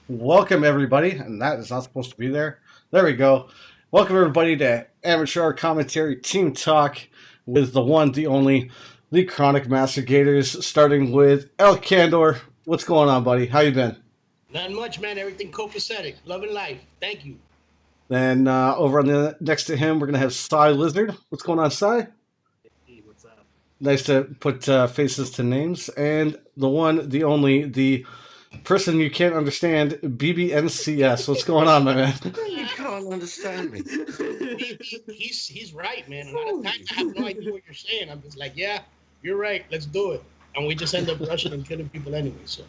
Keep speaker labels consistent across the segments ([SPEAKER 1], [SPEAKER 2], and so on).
[SPEAKER 1] Welcome, everybody, and that is not supposed to be there. There we go. Welcome, everybody, to Amateur Commentary Team Talk with the one, the only, the Chronic Master Gators, starting with El Candor. What's going on, buddy? How you been?
[SPEAKER 2] Nothing much, man. Everything copacetic. Loving life. Thank you.
[SPEAKER 1] Then over on the next to him, we're gonna have Psy Lizard. What's going on, Psy?
[SPEAKER 3] Hey, what's up?
[SPEAKER 1] Nice to put faces to names, and the one, the only, the person you can't understand, BBNCS. What's going on, my man?
[SPEAKER 4] You can't understand me.
[SPEAKER 2] He's right, man. And a lot of times I have no idea what you're saying. I'm just like, yeah, you're right. Let's do it. And we just end up rushing and killing people anyway. So,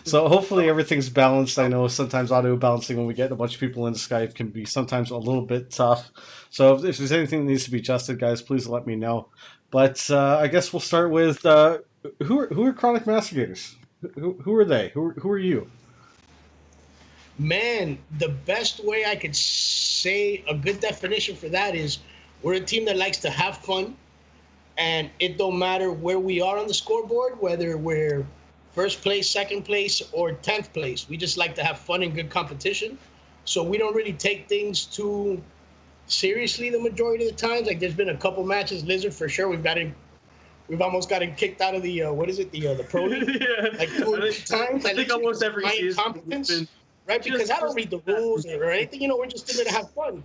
[SPEAKER 1] So hopefully everything's balanced. I know sometimes audio balancing when we get a bunch of people in Skype can be sometimes a little bit tough. So if there's anything that needs to be adjusted, guys, please let me know. But I guess we'll start with who are Chronic Master Gators? Who are they? Who are you?
[SPEAKER 2] man, the best way I could say a good definition for that is we're a team that likes to have fun. And it don't matter where we are on the scoreboard, whether we're first place, second place, or 10th place. We just like to have fun and good competition. So we don't really take things too seriously the majority of the times. Like there's been a couple matches, Lizard for sure. We've almost got him kicked out of the the pro league like two or three times.
[SPEAKER 3] I think almost every
[SPEAKER 2] my
[SPEAKER 3] season.
[SPEAKER 2] incompetence, right? Because I don't read the rules or anything. We're just in there to have fun.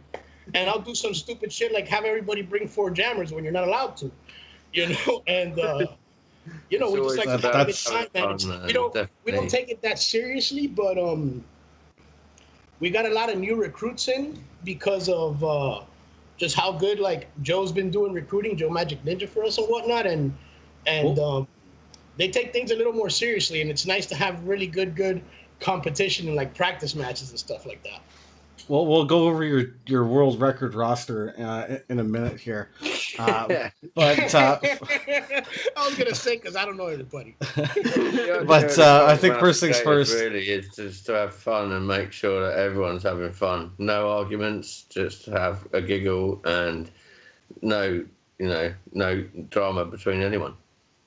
[SPEAKER 2] And I'll do some stupid shit like have everybody bring 4 jammers when you're not allowed to. And we just like to have a good time, man. We don't take it that seriously, but we got a lot of new recruits in because of just how good like Joe's been doing recruiting, Joe Magic Ninja for us and whatnot, and
[SPEAKER 1] Cool.
[SPEAKER 2] they take things a little more seriously, and it's nice to have really good competition and like practice matches and stuff like that.
[SPEAKER 1] Well, we'll go over your world record roster in a minute here. But
[SPEAKER 2] I was gonna say because I don't know everybody.
[SPEAKER 1] But I think first things first.
[SPEAKER 4] Really, is just to have fun and make sure that everyone's having fun. No arguments, just have a giggle and no drama between anyone.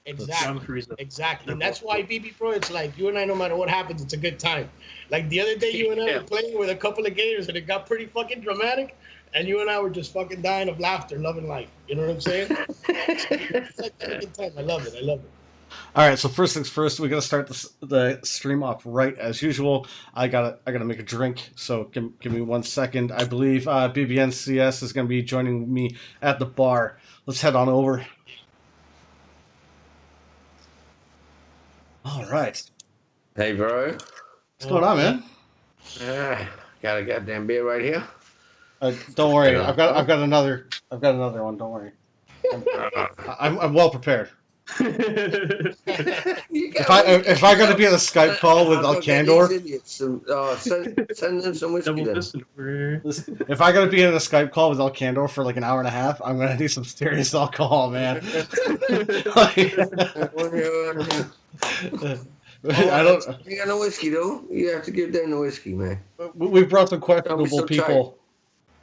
[SPEAKER 2] Exactly. And that's why BB Pro, it's like you and I, no matter what happens, it's a good time. Like the other day, you and I were playing with a couple of Gators, and it got pretty fucking dramatic. And you and I were just fucking dying of laughter, loving life. You know what I'm saying? It's like a good time. I love it.
[SPEAKER 1] All right, so first things first, we gotta start the stream off right as usual. I gotta make a drink, so give me 1 second. I believe BBNCS is gonna be joining me at the bar. Let's head on over. All right,
[SPEAKER 4] Hey, bro.
[SPEAKER 1] what's going on, man?
[SPEAKER 4] Got a goddamn beer right here.
[SPEAKER 1] Don't worry, I've got another one. Don't worry, I'm well prepared. If I got to be on a Skype call with El Candor,
[SPEAKER 4] Send them some whiskey then.
[SPEAKER 1] if I got to be in a Skype call with El Candor for like an hour and a half, I'm gonna need some serious alcohol, man. I don't.
[SPEAKER 4] You got no whiskey though. You have to give them the whiskey, man.
[SPEAKER 1] We brought some questionable
[SPEAKER 4] so
[SPEAKER 1] people.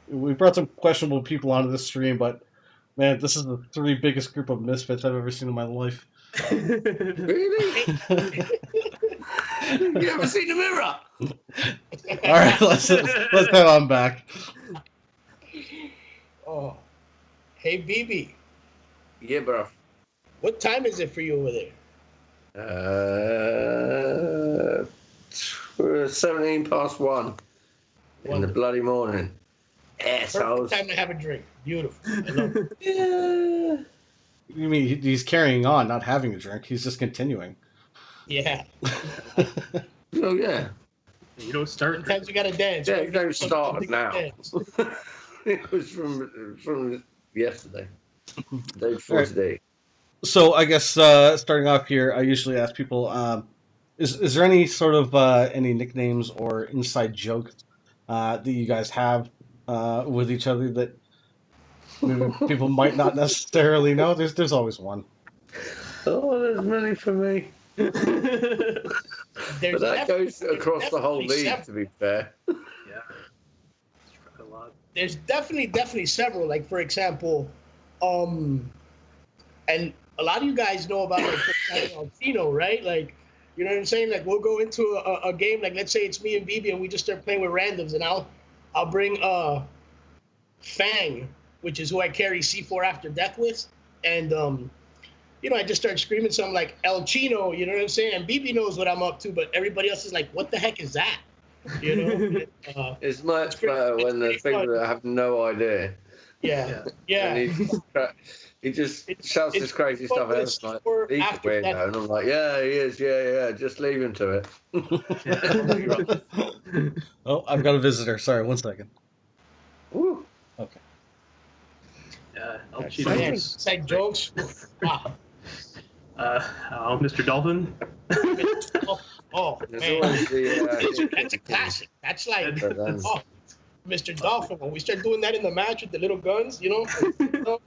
[SPEAKER 1] We brought some questionable people onto the stream, but man, this is the 3 biggest group of misfits I've ever seen in my life.
[SPEAKER 4] Really? You haven't seen the mirror?
[SPEAKER 1] All right, let's head on back.
[SPEAKER 2] Oh, hey BB,
[SPEAKER 4] Yeah, bro.
[SPEAKER 2] what time is it for you over there?
[SPEAKER 4] 17 past 1 in the bloody morning. Assholes.
[SPEAKER 2] Perfect time to have a drink. Beautiful. I love it.
[SPEAKER 4] Yeah.
[SPEAKER 1] You mean he's carrying on, not having a drink? He's just continuing.
[SPEAKER 2] Yeah.
[SPEAKER 4] Oh, yeah.
[SPEAKER 3] You don't start.
[SPEAKER 2] Sometimes you gotta dance.
[SPEAKER 4] Yeah,
[SPEAKER 2] right?
[SPEAKER 4] you don't start now.
[SPEAKER 2] Dance.
[SPEAKER 4] It was from yesterday. Day before
[SPEAKER 1] Right.
[SPEAKER 4] today.
[SPEAKER 1] So I guess starting off here, I usually ask people: is there any sort of any nicknames or inside jokes that you guys have with each other that maybe people might not necessarily know? There's always one.
[SPEAKER 4] Oh, there's many for me.
[SPEAKER 2] There's
[SPEAKER 4] But that goes across the whole
[SPEAKER 2] definitely
[SPEAKER 4] league, to be fair.
[SPEAKER 3] Yeah. A lot.
[SPEAKER 2] There's definitely several. Like for example, and a lot of you guys know about like Tino, right? Like You know what I'm saying? Like we'll go into a game, like let's say it's me and BB, and we just start playing with randoms, and I'll bring Fang, which is who I carry C4 After Death with, and I just start screaming something like El Chino, you know what I'm saying? And BB knows what I'm up to, but everybody else is like, what the heck is that? You know?
[SPEAKER 4] It's much better when the people that have no idea.
[SPEAKER 2] Yeah.
[SPEAKER 4] And he just shouts this crazy stuff out. It's like, he's a weirdo. And I'm like, yeah, he is. Yeah. Just leave him to it.
[SPEAKER 1] Oh, I've got a visitor. Sorry, 1 second.
[SPEAKER 4] Woo.
[SPEAKER 1] Okay.
[SPEAKER 3] Yeah,
[SPEAKER 2] Inside jokes. Wow.
[SPEAKER 3] Mr. Dolphin.
[SPEAKER 2] Oh
[SPEAKER 4] There's
[SPEAKER 2] man,
[SPEAKER 4] always the,
[SPEAKER 2] that's a classic. That's like Mr. Dolphin. When we start doing that in the match with the little guns, Mr.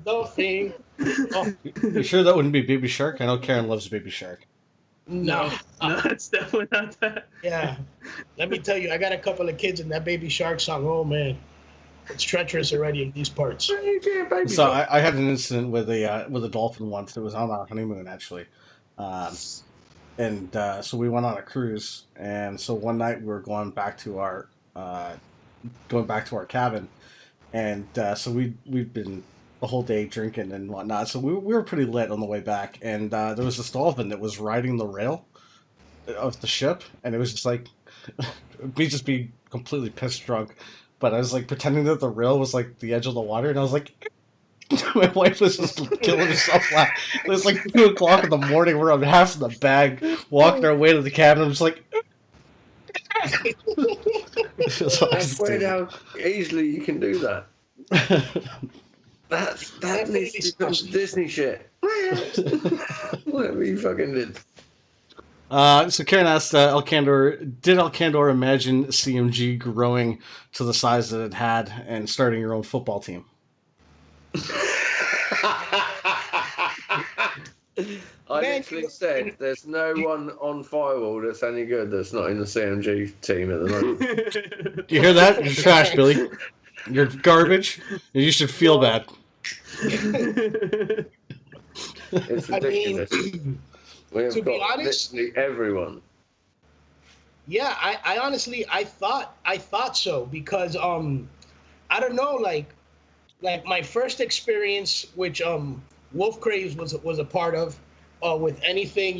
[SPEAKER 2] Dolphin. Oh.
[SPEAKER 1] You sure that wouldn't be Baby Shark? I know Karen loves Baby Shark.
[SPEAKER 2] No,
[SPEAKER 3] it's definitely not that.
[SPEAKER 2] Yeah, let me tell you, I got a couple of kids in that Baby Shark song. Oh man, it's treacherous already in these parts.
[SPEAKER 1] So I had an incident with a dolphin once. It was on our honeymoon actually, and so we went on a cruise. And so one night we were going back to our cabin, and so we've been the whole day drinking and whatnot. So we were pretty lit on the way back, and there was this dolphin that was riding the rail of the ship, and it was just like me just being completely pissed drunk. But I was like pretending that the rail was like the edge of the water, and I was like, my wife was just killing herself laughing. It was like 2:00 in the morning. We're on half of the bag, walking our way to the cabin. I'm just like,
[SPEAKER 4] that's weird how easily you can do that. That needs to become Disney shit. Whatever you fucking did.
[SPEAKER 1] So Karen asked did El Candor imagine CMG growing to the size that it had and starting your own football team?
[SPEAKER 4] I literally said there's no one on Firewall that's any good that's not in the CMG team at the moment.
[SPEAKER 1] Do you hear that? You're trash, Billy. You're garbage. You should feel bad.
[SPEAKER 4] It's ridiculous. We have
[SPEAKER 2] to be
[SPEAKER 4] got
[SPEAKER 2] honest,
[SPEAKER 4] literally everyone.
[SPEAKER 2] Yeah, I honestly thought so because I don't know, like my first experience, which Wolf Craves was a part of, with anything,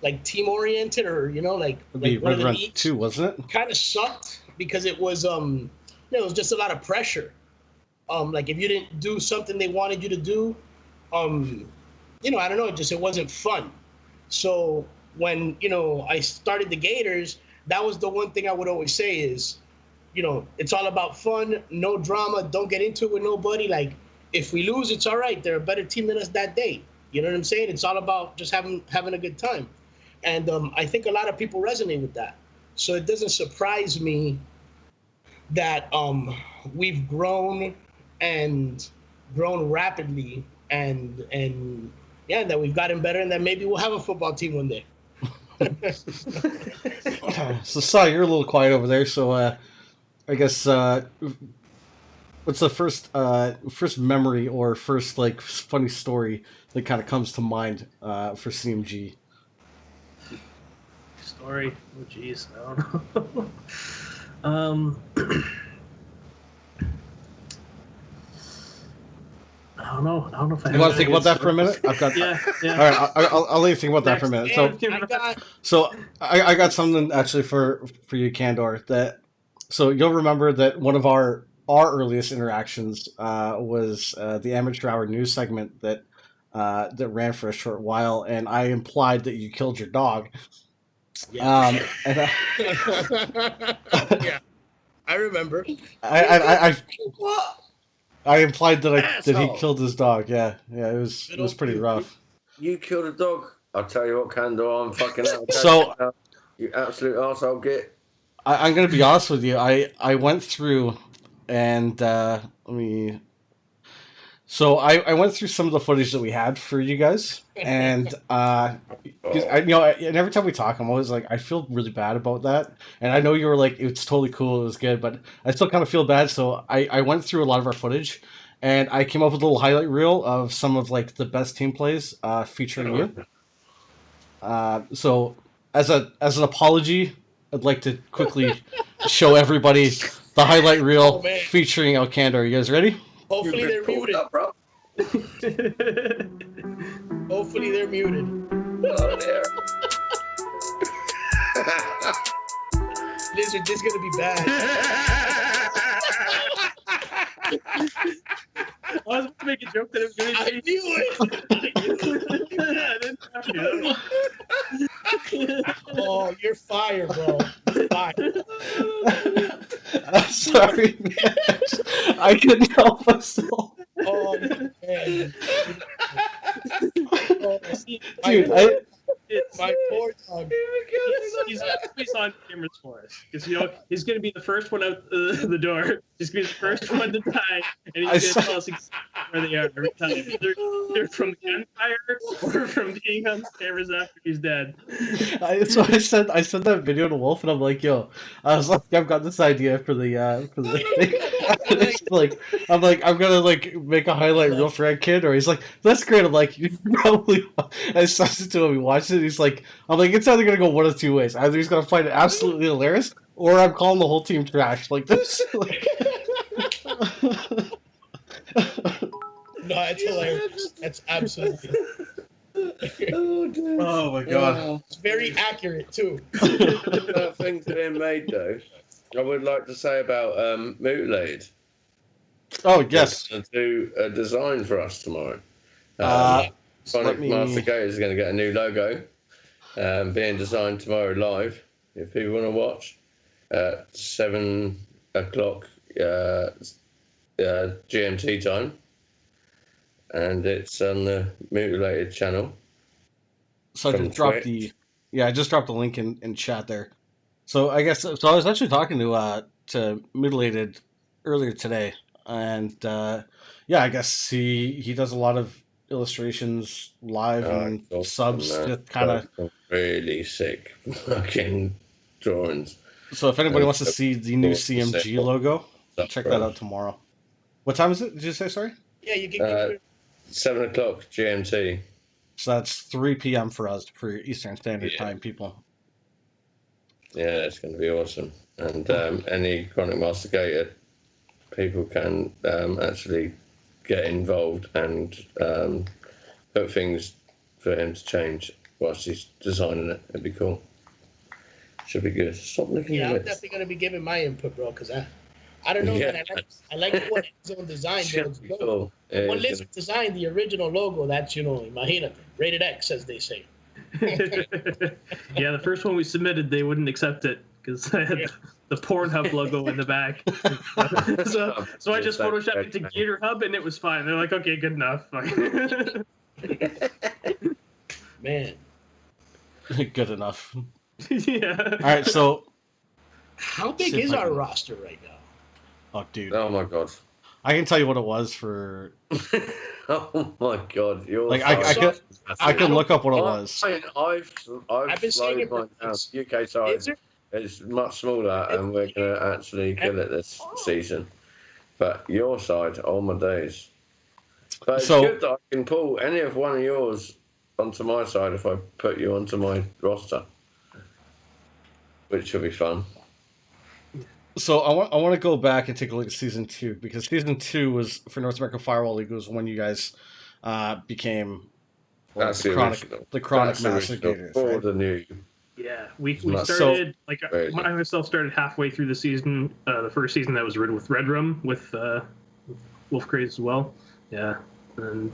[SPEAKER 2] like team oriented or like
[SPEAKER 1] Red Run 2, wasn't it?
[SPEAKER 2] Kind of sucked because it was it was just a lot of pressure. Like if you didn't do something they wanted you to do, I don't know, it wasn't fun. So when, I started the Gators, that was the one thing I would always say is, it's all about fun, no drama, don't get into it with nobody. Like, if we lose, it's all right. They're a better team than us that day. You know what I'm saying? It's all about just having a good time. And I think a lot of people resonate with that. So it doesn't surprise me that we've grown rapidly and that we've gotten better, and that maybe we'll have a football team one day.
[SPEAKER 1] So, Sai, you're a little quiet over there. So, I guess what's the first memory or first like funny story that kind of comes to mind for CMG?
[SPEAKER 3] Story? Oh, jeez, I don't know. I don't know if I.
[SPEAKER 1] You want to think about that for a minute? I've got.
[SPEAKER 3] Yeah.
[SPEAKER 1] All right, I'll let you think about that for a minute. So, I got something actually for you, Candor. So you'll remember that one of our earliest interactions was the Amateur Hour news segment that ran for a short while, and I implied that you killed your dog.
[SPEAKER 2] Yeah. Yeah, I remember.
[SPEAKER 1] I implied that he killed his dog. Yeah, it was pretty rough.
[SPEAKER 4] You killed a dog. I'll tell you what, Candor, I'm fucking out.
[SPEAKER 1] So
[SPEAKER 4] you absolute arsehole, git.
[SPEAKER 1] I'm going to be honest with you. I went through and I went through some of the footage that we had for you guys, and and every time we talk, I'm always like, I feel really bad about that. And I know you were like, it's totally cool, it was good, but I still kind of feel bad. So I went through a lot of our footage, and I came up with a little highlight reel of some of like the best team plays featuring you. So as an apology, I'd like to quickly show everybody the highlight reel featuring Alcandor. Are you guys ready?
[SPEAKER 2] Hopefully they're muted.
[SPEAKER 4] Up, bro.
[SPEAKER 2] Hopefully they're muted.
[SPEAKER 4] Oh, dear.
[SPEAKER 2] Lizard, this is gonna be bad.
[SPEAKER 3] I was about to make a joke that it was going to
[SPEAKER 2] I knew it. Oh, you're fired, bro. You're fired.
[SPEAKER 1] I'm sorry, man. I couldn't help myself.
[SPEAKER 2] Oh, man. Oh,
[SPEAKER 1] Dude,
[SPEAKER 2] my poor dog.
[SPEAKER 3] He's on cameras for us because he's going to be the first one out the door. He's going to be the first one to die, and he's going to tell us exactly where they are every time. Either from gunfire or from being on cameras after he's dead.
[SPEAKER 1] So I sent that video to Wolf, and I'm like, yo, I was like, I've got this idea for the thing. I'm gonna make a highlight reel for Ed Kid, or he's like, that's great. I'm like, you probably. I sent it to him. He watched it. He's like, I'm like, it's either gonna go one of two ways. Either he's gonna find it absolutely hilarious, or I'm calling the whole team trash. Like this. Like...
[SPEAKER 2] No, it's hilarious. That's absolutely.
[SPEAKER 1] Oh my god.
[SPEAKER 2] It's very accurate too.
[SPEAKER 4] About things being made though, I would like to say about Mutilated.
[SPEAKER 1] Oh yes.
[SPEAKER 4] To do a design for us tomorrow. Chronic Master Gators is going to get a new logo, being designed tomorrow live. If people want to watch, at 7 o'clock GMT time, and it's on the Mutilated channel.
[SPEAKER 1] So I just dropped the link in chat there. So I guess I was actually talking to Mutilated earlier today, and I guess he does a lot of illustrations live and subs, just kind of
[SPEAKER 4] really sick fucking drawings.
[SPEAKER 1] So if anybody wants to see the new CMG logo, check that out tomorrow. What time is it? Did you say? Sorry.
[SPEAKER 2] Yeah, you can.
[SPEAKER 4] 7 o'clock GMT.
[SPEAKER 1] So that's 3 p.m. for us, for Eastern Standard Time, people.
[SPEAKER 4] Yeah, it's going to be awesome. And any Chronic Master Gator people can actually get involved and put things for him to change whilst he's designing it. It'd be cool. Should be good. Stop looking at
[SPEAKER 2] I'm
[SPEAKER 4] it.
[SPEAKER 2] definitely going to be giving my input, bro, because I don't know, man. I like what his own design.
[SPEAKER 4] Cool.
[SPEAKER 2] When Lizard designed the original logo, that's, imagínate, rated X, as they say.
[SPEAKER 3] Yeah, the first one we submitted, they wouldn't accept it because I had the Pornhub logo in the back. so I just photoshopped it to Gator Hub, and it was fine. They're like, okay, good enough.
[SPEAKER 2] Man.
[SPEAKER 1] Good enough.
[SPEAKER 3] Yeah.
[SPEAKER 1] All right, so
[SPEAKER 2] how big is our roster right now?
[SPEAKER 1] Oh, dude.
[SPEAKER 4] Oh my god.
[SPEAKER 1] I can tell you what it was for.
[SPEAKER 4] Oh my god.
[SPEAKER 1] I can look up what it was.
[SPEAKER 4] I've
[SPEAKER 2] been seeing it.
[SPEAKER 4] UK side is much smaller, and we're going to actually kill it this season. But your side, oh my days. But it's good that I can pull any of one of yours onto my side if I put you onto my roster, which will be fun.
[SPEAKER 1] So I want to go back and take a look at season 2, because season 2 was for North American Firewall League, was when you guys became the Chronic Master Gators.
[SPEAKER 4] Right? The new.
[SPEAKER 3] Yeah, we started I myself started halfway through the season, the first season that was written with Red Rum with Wolf Craze as well. Yeah, and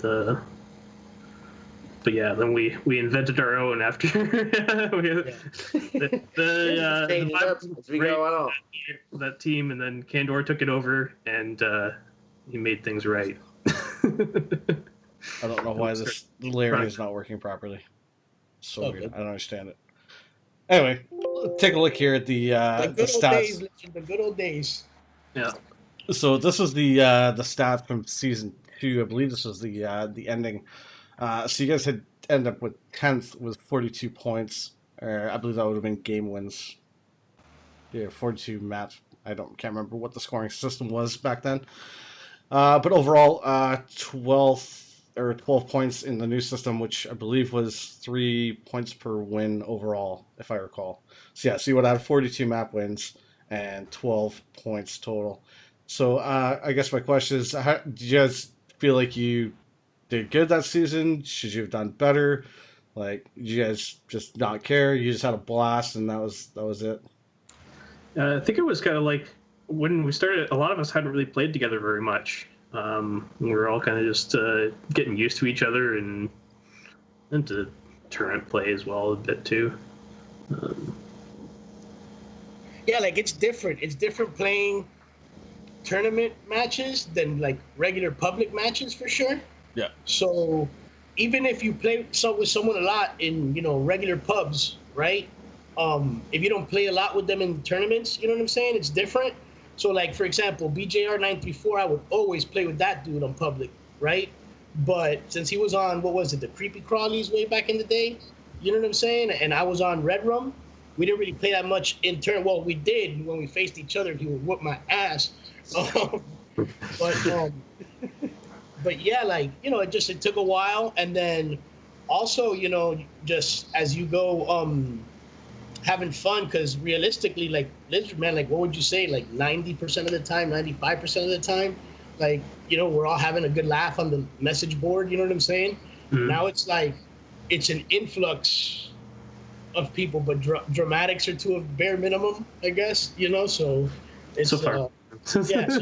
[SPEAKER 3] but yeah, then we invented our own after that team, and then Kandor took it over, and he made things right.
[SPEAKER 1] I don't know why this layering is not working properly. So weird. I don't understand it. Anyway, take a look here at the stats.
[SPEAKER 2] The good old days.
[SPEAKER 3] Yeah.
[SPEAKER 1] So this was the stats from season 2. I believe this was the ending. So you guys had ended up with 10th with 42 points. Or I believe that would have been game wins. Yeah, 42 maps. Can't remember what the scoring system was back then. But overall, 12th or 12 points in the new system, which I believe was 3 points per win overall, if I recall. So yeah, so you would have 42 map wins and 12 points total. So I guess my question is, did you guys feel like you did good that season? Should you have done better? Like, did you guys just not care? You just had a blast, and that was it.
[SPEAKER 3] I think it was kind of like when we started. A lot of us hadn't really played together very much. We were all kind of just getting used to each other and into tournament play as well a bit too.
[SPEAKER 2] Yeah, like it's different. It's different playing tournament matches than like regular public matches for sure.
[SPEAKER 1] Yeah.
[SPEAKER 2] So even if you play with someone a lot in regular pubs, right? If you don't play a lot with them in tournaments, you know what I'm saying? It's different. So like for example, BJR934, I would always play with that dude on public, right? But since he was on the Creepy Crawlies way back in the day, you know what I'm saying? And I was on Red Rum, we didn't really play that much in turn. Well, we did when we faced each other. He would whoop my ass. But yeah, like it took a while, and then also just as you go having fun, because realistically, like Lizard Man, like what would you say, like 90% of the time, 95% of the time, like we're all having a good laugh on the message board. You know what I'm saying? Mm-hmm. Now it's like it's an influx of people, but dramatics are to a bare minimum, I guess. So it's
[SPEAKER 3] so far.
[SPEAKER 2] Yeah, so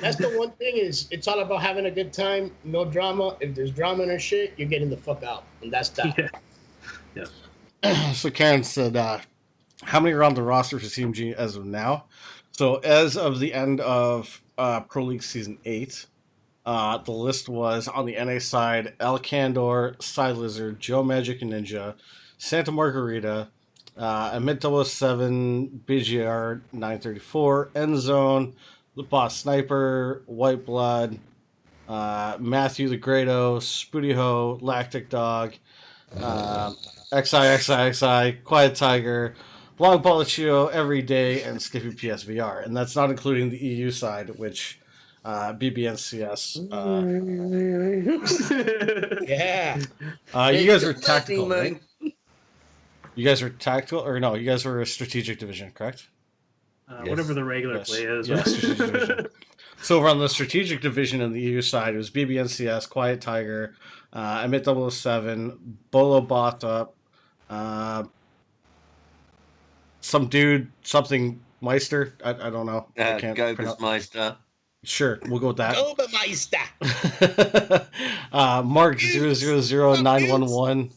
[SPEAKER 2] that's the one thing, is it's all about having a good time, no drama. If there's drama in our shit, you're getting the fuck out, and that's that.
[SPEAKER 1] Yeah. So Karen said, how many are on the roster for CMG as of now? So as of the end of Pro League Season 8, the list was on the NA side: El Candor, Side Lizard, Joe Magic and Ninja, Santa Margarita, Emit 007, BGR 934, Endzone, The Boss Sniper, White Blood, Matthew the Grado, Spooty Ho, Lactic Dog, XI, Quiet Tiger, Long Polichio, Every Day, and Skippy PSVR. And that's not including the EU side, which BBNCS.
[SPEAKER 2] Yeah.
[SPEAKER 1] You guys are tactical, right? You guys were tactical, or no? You guys were a strategic division, correct?
[SPEAKER 3] Yes. Whatever the regular play is.
[SPEAKER 1] Yeah, strategic division. So over on the strategic division in the EU side, it was BBNCS, Quiet Tiger, Emit 007, Bolo Bota, some dude, something Meister. I don't know. I can't
[SPEAKER 4] Gobus Meister.
[SPEAKER 1] Sure, we'll go with that.
[SPEAKER 2] Obermeister.
[SPEAKER 1] Mark 000911.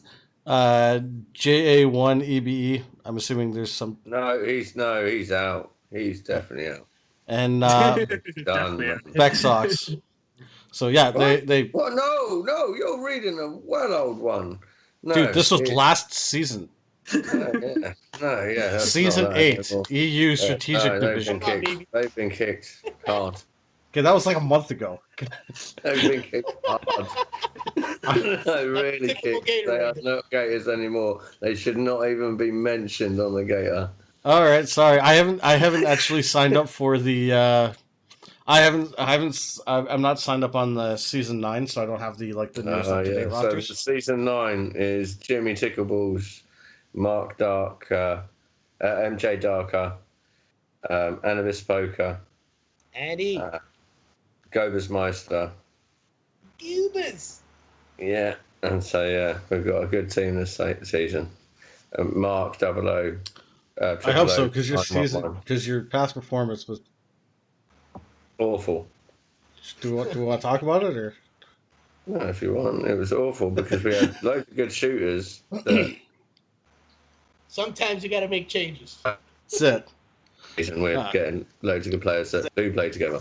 [SPEAKER 1] JA1EBE. I'm assuming there's some.
[SPEAKER 4] No, he's out. He's definitely out.
[SPEAKER 1] And
[SPEAKER 4] Done.
[SPEAKER 1] Beck Sox. So yeah, they.
[SPEAKER 4] Well, no, you're reading a well old one. No,
[SPEAKER 1] dude, this was last season.
[SPEAKER 4] Yeah.
[SPEAKER 1] Season 8, EU Strategic Division.
[SPEAKER 4] They've been kicked hard.
[SPEAKER 1] Okay, that was like a month ago.
[SPEAKER 4] They've been kicked hard. They really kicked. They are not Gators anymore. They should not even be mentioned on the Gator.
[SPEAKER 1] All right, sorry. I haven't actually signed up for the. I'm not signed up on the season 9, so I don't have the newest up to date rosters.
[SPEAKER 4] So season 9 is Jimmy Tickleballs, Mark Dark, MJ Darker, Annabis Poker,
[SPEAKER 2] Andy,
[SPEAKER 4] Gobus Meister.
[SPEAKER 2] Gobus.
[SPEAKER 4] Yeah, and so we've got a good team this season. Mark 00.
[SPEAKER 1] I hope so, because your past performance was
[SPEAKER 4] awful.
[SPEAKER 1] Do we want to talk about it, or?
[SPEAKER 4] No, if you want. It was awful because we had loads of good shooters.
[SPEAKER 2] Sometimes you got to make changes.
[SPEAKER 1] That's it.
[SPEAKER 4] And we're getting loads of good players that do play together.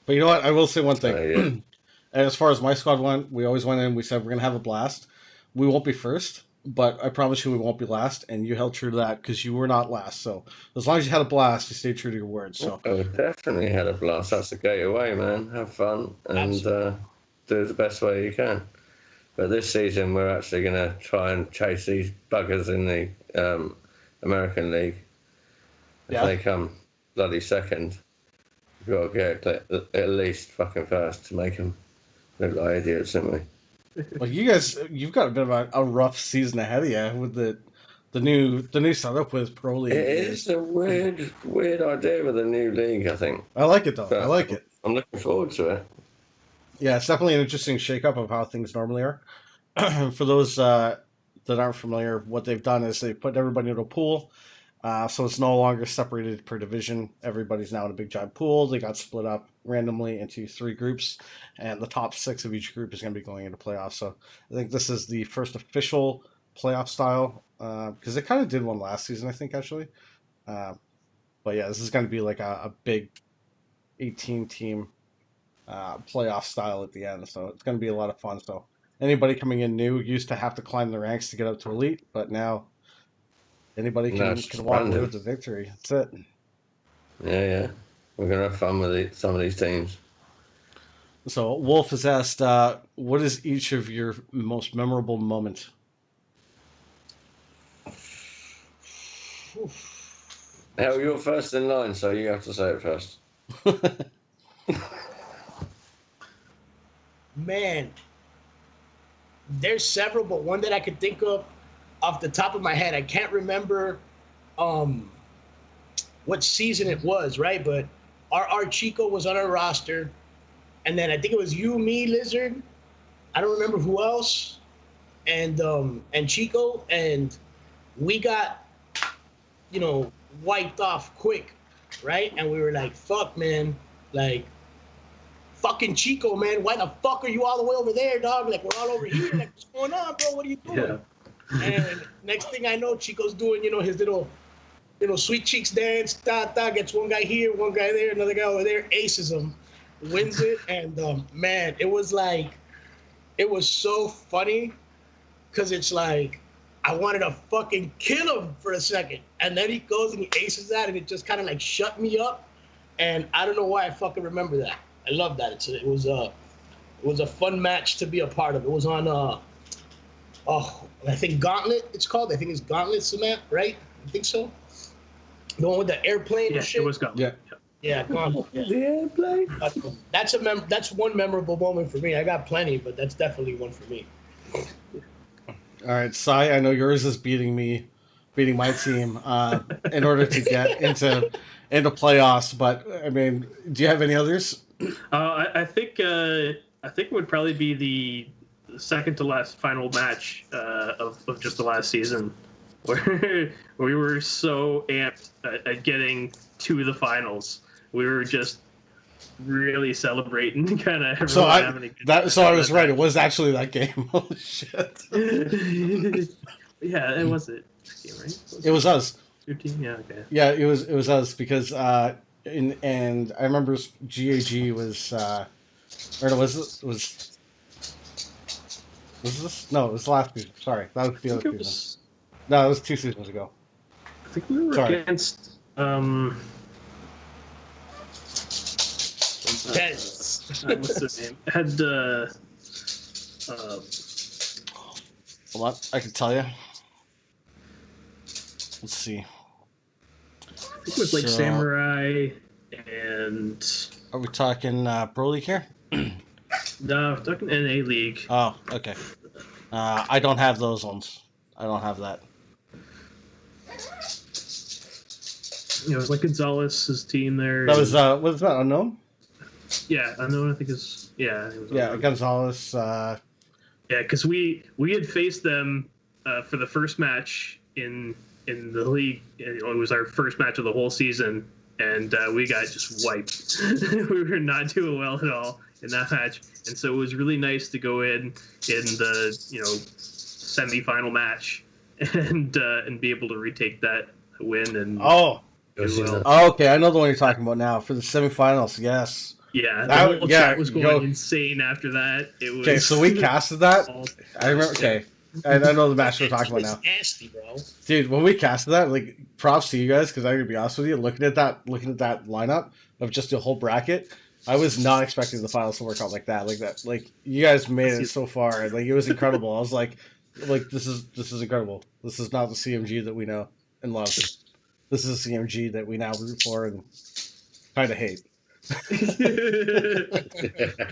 [SPEAKER 1] But you know what? I will say one thing. And as far as my squad went, we always went in. We said we're gonna have a blast. We won't be first, but I promise you we won't be last. And you held true to that because you were not last. So as long as you had a blast, you stayed true to your word. So
[SPEAKER 4] definitely had a blast. That's the gateway, man. Have fun and do the best way you can. But this season, we're actually gonna try and chase these buggers in the American League. If they come bloody second, you've got to get at least fucking first to make them look like idiots, don't we?
[SPEAKER 1] Well, you've got a bit of a rough season ahead of you with the new setup with Pro League.
[SPEAKER 4] It is a weird idea with a new league, I think.
[SPEAKER 1] I like it though.
[SPEAKER 4] But
[SPEAKER 1] I like it.
[SPEAKER 4] I'm looking forward to it.
[SPEAKER 1] Yeah, it's definitely an interesting shakeup of how things normally are. For those that aren't familiar, what they've done is they've put everybody into a pool. So it's no longer separated per division. Everybody's now in a big giant pool. They got split up randomly into 3 groups, and the top 6 of each group is going to be going into playoffs. So I think this is the first official playoff style, because they kind of did one last season, I think, actually. But yeah, this is going to be like a big 18-team playoff style at the end. So it's going to be a lot of fun. So anybody coming in new used to have to climb the ranks to get up to elite, but now anybody can walk away with the victory. That's it.
[SPEAKER 4] Yeah. We're going to have fun with some of these teams.
[SPEAKER 1] So Wolf has asked, what is each of your most memorable moment?
[SPEAKER 4] Hell, you're first in line, so you have to say it first.
[SPEAKER 2] Man, there's several, but one that I could think of off the top of my head, I can't remember what season it was, right? But our Chico was on our roster, and then I think it was you, me, Lizard. I don't remember who else, and Chico, and we got, wiped off quick, right? And we were like, "Fuck, man, like." Fucking Chico, man, why the fuck are you all the way over there, dog? Like, we're all over here. Like, what's going on, bro? What are you doing? Yeah. And next thing I know, Chico's doing, his little, sweet cheeks dance, gets one guy here, one guy there, another guy over there, aces him, wins it. And, man, it was so funny because it's like, I wanted to fucking kill him for a second. And then he goes and he aces that, and it just kind of like shut me up. And I don't know why I fucking remember that. I love that. It was a fun match to be a part of. It was on I think Gauntlet. It's called. I think it's Gauntlet Cement, right? I think so. The one with the airplane and shit.
[SPEAKER 3] It was Gauntlet.
[SPEAKER 2] Yeah, Gauntlet. Yeah.
[SPEAKER 4] The airplane.
[SPEAKER 2] That's one memorable moment for me. I got plenty, but that's definitely one for me.
[SPEAKER 1] All right, Sai, I know yours is beating my team in order to get into playoffs. But I mean, do you have any others?
[SPEAKER 3] I think it would probably be the second to last final match of just the last season, where we were so amped at getting to the finals. We were just really celebrating, kind of.
[SPEAKER 1] So I was right. It was actually that game. Holy shit!
[SPEAKER 3] Yeah, it was it. Right?
[SPEAKER 1] It was us.
[SPEAKER 3] Your team, yeah, okay.
[SPEAKER 1] Yeah, it was us because and I remember GAG was or was this? No, it was last season. Sorry, that was the other season. No, it was 2 seasons ago.
[SPEAKER 3] I think we were against what's his name? It had
[SPEAKER 1] hold on, I can tell you. Let's see.
[SPEAKER 3] I think it was like Samurai and.
[SPEAKER 1] Are we talking Pro League here?
[SPEAKER 3] No, we're talking NA League.
[SPEAKER 1] Oh, okay. I don't have those ones. I don't have that.
[SPEAKER 3] It was like Gonzalez's team there.
[SPEAKER 1] That was that Unknown?
[SPEAKER 3] Yeah, Unknown. I think is It was
[SPEAKER 1] Unknown. Gonzalez.
[SPEAKER 3] Yeah, because we had faced them for the first match in the league. It was our first match of the whole season, and we got just wiped. We were not doing well at all in that match, and so it was really nice to go in the semi-final match and be able to retake that win. And
[SPEAKER 1] okay, I know the one you're talking about now for the semifinals. Yes.
[SPEAKER 3] Yeah, the whole chat was going insane after that. It was
[SPEAKER 1] okay. So we casted that. I remember. Okay. I know the match we're talking about now.
[SPEAKER 2] Nasty, bro.
[SPEAKER 1] Dude, when we casted that, like, props to you guys, because I'm gonna be honest with you, looking at that lineup of just the whole bracket, I was not expecting the finals to work out like that. Like you guys made it so far, and like it was incredible. I was like this is incredible. This is not the CMG that we know and love. This is the CMG that we now root for and kind of hate.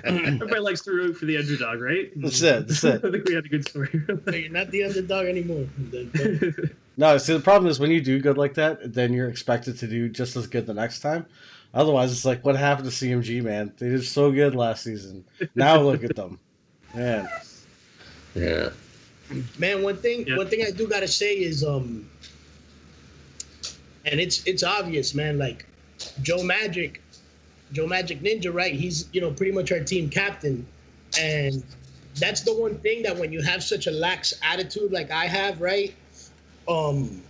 [SPEAKER 3] Everybody likes to root for the underdog, right?
[SPEAKER 1] That's it. That's it.
[SPEAKER 3] I think we had a good story.
[SPEAKER 2] So you're not the underdog anymore.
[SPEAKER 1] No, see, the problem is when you do good like that, then you're expected to do just as good the next time. Otherwise, it's like, what happened to CMG, man? They did so good last season. Now look at them. Man.
[SPEAKER 4] Yeah.
[SPEAKER 2] Man, one thing I do gotta say is and it's obvious, man, like Joe Magic Ninja, right? He's, pretty much our team captain. And that's the one thing that when you have such a lax attitude like I have, right? You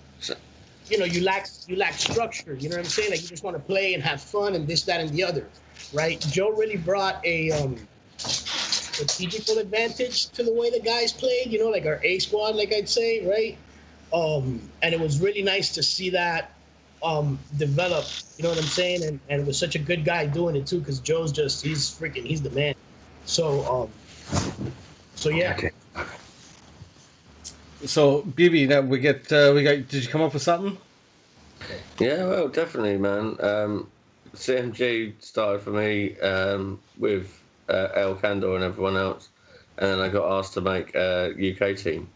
[SPEAKER 2] lack structure. You know what I'm saying? Like you just want to play and have fun and this, that, and the other, right? Joe really brought a strategical advantage to the way the guys played. Like our A squad, like I'd say, right? And it was really nice to see that develop. You know what I'm saying? And it was such a good guy doing it too, because Joe's he's the man. So yeah.
[SPEAKER 4] Okay.
[SPEAKER 1] So, BB, now we got. Did you come up with something?
[SPEAKER 4] Yeah, well, definitely, man. CMG started for me with El Candor and everyone else, and then I got asked to make a UK team,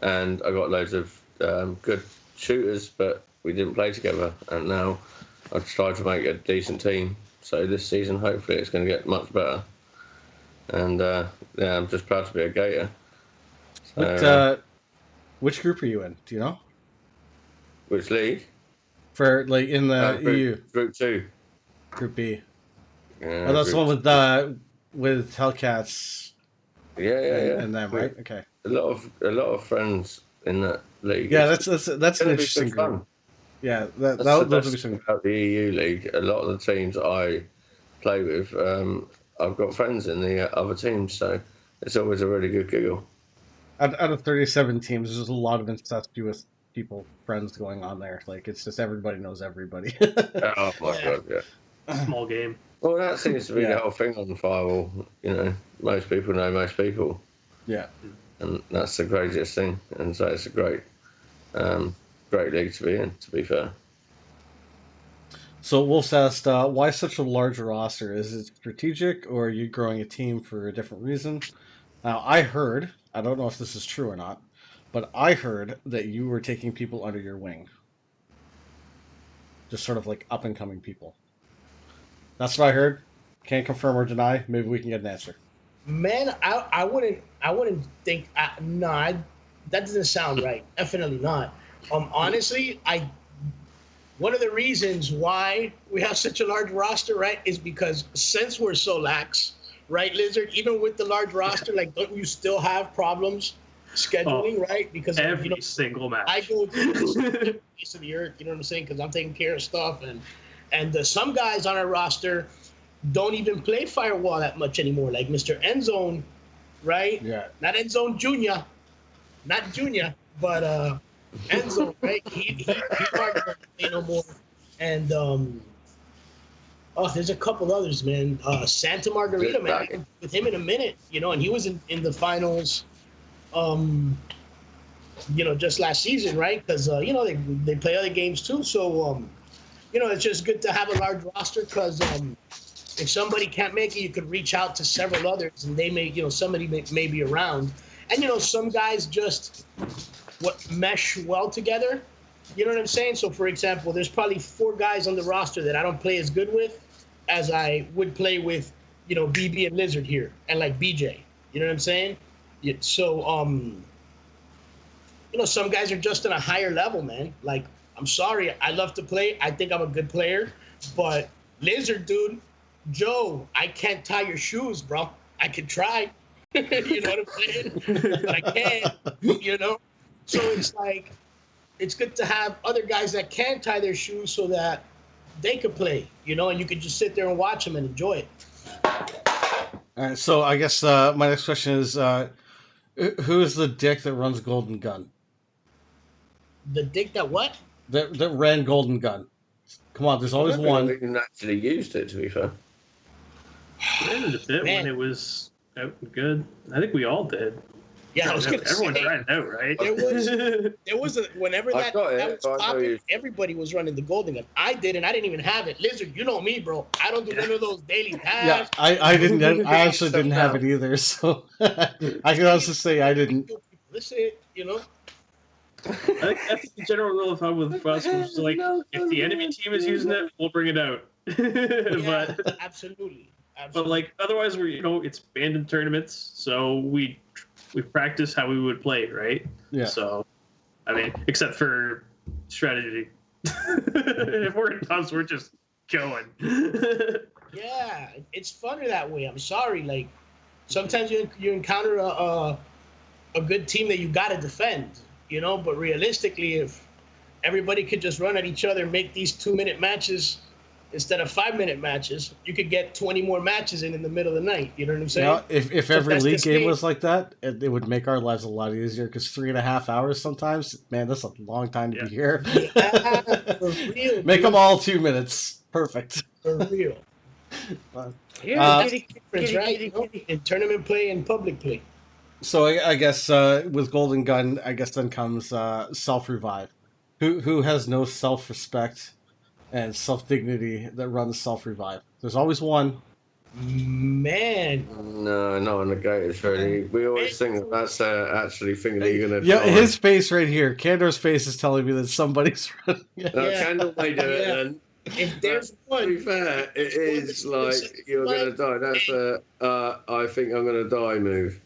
[SPEAKER 4] and I got loads of good shooters, but we didn't play together. And now I've tried to make a decent team. So this season, hopefully, it's going to get much better. And yeah, I'm just proud to be a Gator. So,
[SPEAKER 1] Which group are you in? Do you know?
[SPEAKER 4] which league?
[SPEAKER 1] For like in the EU
[SPEAKER 4] Group 2.
[SPEAKER 1] Group B.
[SPEAKER 4] Yeah,
[SPEAKER 1] Oh, that's the
[SPEAKER 4] group
[SPEAKER 1] one with Hellcats.
[SPEAKER 4] Yeah.
[SPEAKER 1] And them, right? Okay.
[SPEAKER 4] A lot of friends in that league.
[SPEAKER 1] Yeah, that's an
[SPEAKER 4] It'll be
[SPEAKER 1] interesting
[SPEAKER 4] some fun.
[SPEAKER 1] group. Yeah,
[SPEAKER 4] That's the
[SPEAKER 1] that'll
[SPEAKER 4] best
[SPEAKER 1] be some.
[SPEAKER 4] thing about the EU league. A lot of the teams I play with, I've got friends in the other teams, so it's always a really good giggle.
[SPEAKER 1] Out of 37 teams, there's a lot of incestuous friends going on there. Like it's just everybody knows everybody.
[SPEAKER 4] Oh my god, yeah.
[SPEAKER 3] Small game.
[SPEAKER 4] Well, that seems to be
[SPEAKER 1] Yeah.
[SPEAKER 4] the whole thing on Firewall. Most people know most people,
[SPEAKER 1] Yeah.
[SPEAKER 4] and that's the craziest thing. And so it's a great league to be in. To be fair.
[SPEAKER 1] So Wolf's asked, why such a large roster? Is it strategic, or are you growing a team for a different reason? Now, I don't know if this is true or not, but I heard that you were taking people under your wing. Just sort of like up-and-coming people. That's what I heard. Can't confirm or deny. Maybe we can get an answer.
[SPEAKER 2] Man, I wouldn't think. That doesn't sound right. Definitely not. Honestly, one of the reasons why we have such a large roster, right, is because since we're so lax, right, Lizard, even with the large roster, like, don't you still have problems scheduling, right? Because
[SPEAKER 3] every single match.
[SPEAKER 2] I go to the piece of the earth, you know what I'm saying? Because I'm taking care of stuff, and some guys on our roster don't even play Firewall that much anymore, like Mr. Endzone, right?
[SPEAKER 1] Yeah.
[SPEAKER 2] Not Endzone Junior, not Junior, but Endzone, right? He hardly play no more, and there's a couple others, man. Santa Margarita, man, with him in a minute, and he was in the finals, just last season, right? Because they play other games too, so it's just good to have a large roster because if somebody can't make it, you could reach out to several others, and they may, somebody may be around, and some guys just mesh well together. You know what I'm saying? So, for example, there's probably 4 guys on the roster that I don't play as good with as I would play with, BB and Lizard here, and like BJ. You know what I'm saying? Yeah, so, some guys are just on a higher level, man. Like, I'm sorry, I love to play. I think I'm a good player, but Lizard, dude, Joe, I can't tie your shoes, bro. I could try. You know what I'm saying? But I can't. So it's like, it's good to have other guys that can tie their shoes so that they could play, and you could just sit there and watch them and enjoy it.
[SPEAKER 1] All right, so I guess my next question is, who is the dick that runs Golden Gun?
[SPEAKER 2] The dick that what?
[SPEAKER 1] That ran Golden Gun. Come on, there's always
[SPEAKER 4] I
[SPEAKER 1] one.
[SPEAKER 4] don't think we actually used it, to be fair.
[SPEAKER 3] I did a bit when it was out and good. I think we all did.
[SPEAKER 2] Yeah, I was gonna
[SPEAKER 3] Everyone's
[SPEAKER 2] say.
[SPEAKER 3] running out, right?
[SPEAKER 2] There was whenever
[SPEAKER 4] I
[SPEAKER 2] that
[SPEAKER 4] got it,
[SPEAKER 2] was
[SPEAKER 4] but I know
[SPEAKER 2] popping,
[SPEAKER 4] you-
[SPEAKER 2] everybody was running the golden gun. I didn't. I didn't even have it. Lizard, you know me, bro. I don't do none of those daily
[SPEAKER 1] Yeah,
[SPEAKER 2] tasks.
[SPEAKER 1] I didn't. I actually didn't have it either. So I can also say I didn't.
[SPEAKER 2] That's it. You know.
[SPEAKER 3] I think the general rule of thumb with us was like, if the enemy team is using it, we'll bring it out.
[SPEAKER 2] Yeah,
[SPEAKER 3] but
[SPEAKER 2] absolutely.
[SPEAKER 3] like otherwise, it's abandoned tournaments, so we practice how we would play, right?
[SPEAKER 1] Yeah.
[SPEAKER 3] So, I mean, except for strategy. If we're in pubs, we're just going.
[SPEAKER 2] Yeah, it's funner that way. I'm sorry. Like sometimes you encounter a good team that you gotta defend, you know. But realistically, if everybody could just run at each other, and make these 2-minute matches instead of 5-minute matches, you could get 20 more matches in the middle of the night. You know what I'm saying?
[SPEAKER 1] Now, if
[SPEAKER 2] So
[SPEAKER 1] every
[SPEAKER 2] that's
[SPEAKER 1] league
[SPEAKER 2] this
[SPEAKER 1] game
[SPEAKER 2] game.
[SPEAKER 1] was like that, it would make our lives a lot easier. Because 3.5 hours sometimes, man, that's a long time to be here.
[SPEAKER 2] Yeah, for real.
[SPEAKER 1] Make them all 2 minutes. Perfect.
[SPEAKER 2] For real.
[SPEAKER 1] Yeah,
[SPEAKER 2] Difference, right? You know, in tournament play and public play.
[SPEAKER 1] So I guess with Golden Gun, I guess then comes self revive. Who has no self respect and self dignity that runs self revive? There's always one.
[SPEAKER 2] Man,
[SPEAKER 4] No, not on the Gators, really. We always think that that's actually thing that you're going to
[SPEAKER 1] Yeah, his face right here. Candor's face is telling me that somebody's running.
[SPEAKER 2] Yeah.
[SPEAKER 4] Candle may do it
[SPEAKER 2] Yeah.
[SPEAKER 4] then.
[SPEAKER 2] if there's
[SPEAKER 4] To be
[SPEAKER 2] one,
[SPEAKER 4] fair, it is like you're going to die. That's I think I'm going to die move.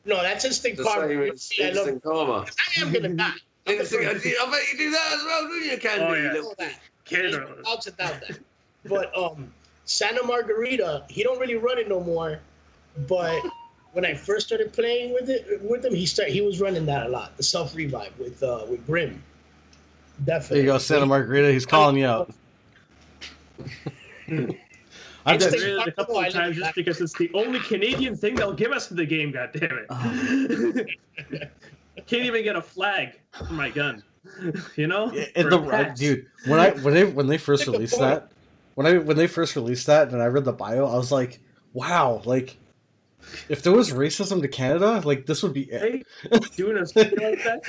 [SPEAKER 2] no, that's instinct
[SPEAKER 4] The
[SPEAKER 2] karma.
[SPEAKER 4] same as
[SPEAKER 2] I love
[SPEAKER 4] instant karma.
[SPEAKER 2] I am gonna die. I'm the
[SPEAKER 4] Instant, I
[SPEAKER 2] first
[SPEAKER 4] bet you do that as well, do you, Candy?
[SPEAKER 3] Oh, yeah.
[SPEAKER 2] to know that.
[SPEAKER 3] Canada.
[SPEAKER 2] Without a doubt that. But Santa Margarita, he don't really run it no more. But when I first started playing with him, he was running that a lot. The self revive with Grim. Definitely.
[SPEAKER 1] There you go, Santa Margarita. He's calling you out. I'm
[SPEAKER 2] It's
[SPEAKER 1] just,
[SPEAKER 2] the-
[SPEAKER 3] Really, a couple of times just because it's the only Canadian thing they'll give us in the game. God damn it! Can't even get a flag for my gun. You know?
[SPEAKER 1] and
[SPEAKER 3] For
[SPEAKER 1] the
[SPEAKER 3] pets.
[SPEAKER 1] dude when they first
[SPEAKER 2] Take a
[SPEAKER 1] released
[SPEAKER 2] point.
[SPEAKER 1] that when they first released that and I read the bio, I was like, wow, like if there was racism to Canada, like this would be it.
[SPEAKER 3] Hey, doing a thing like that.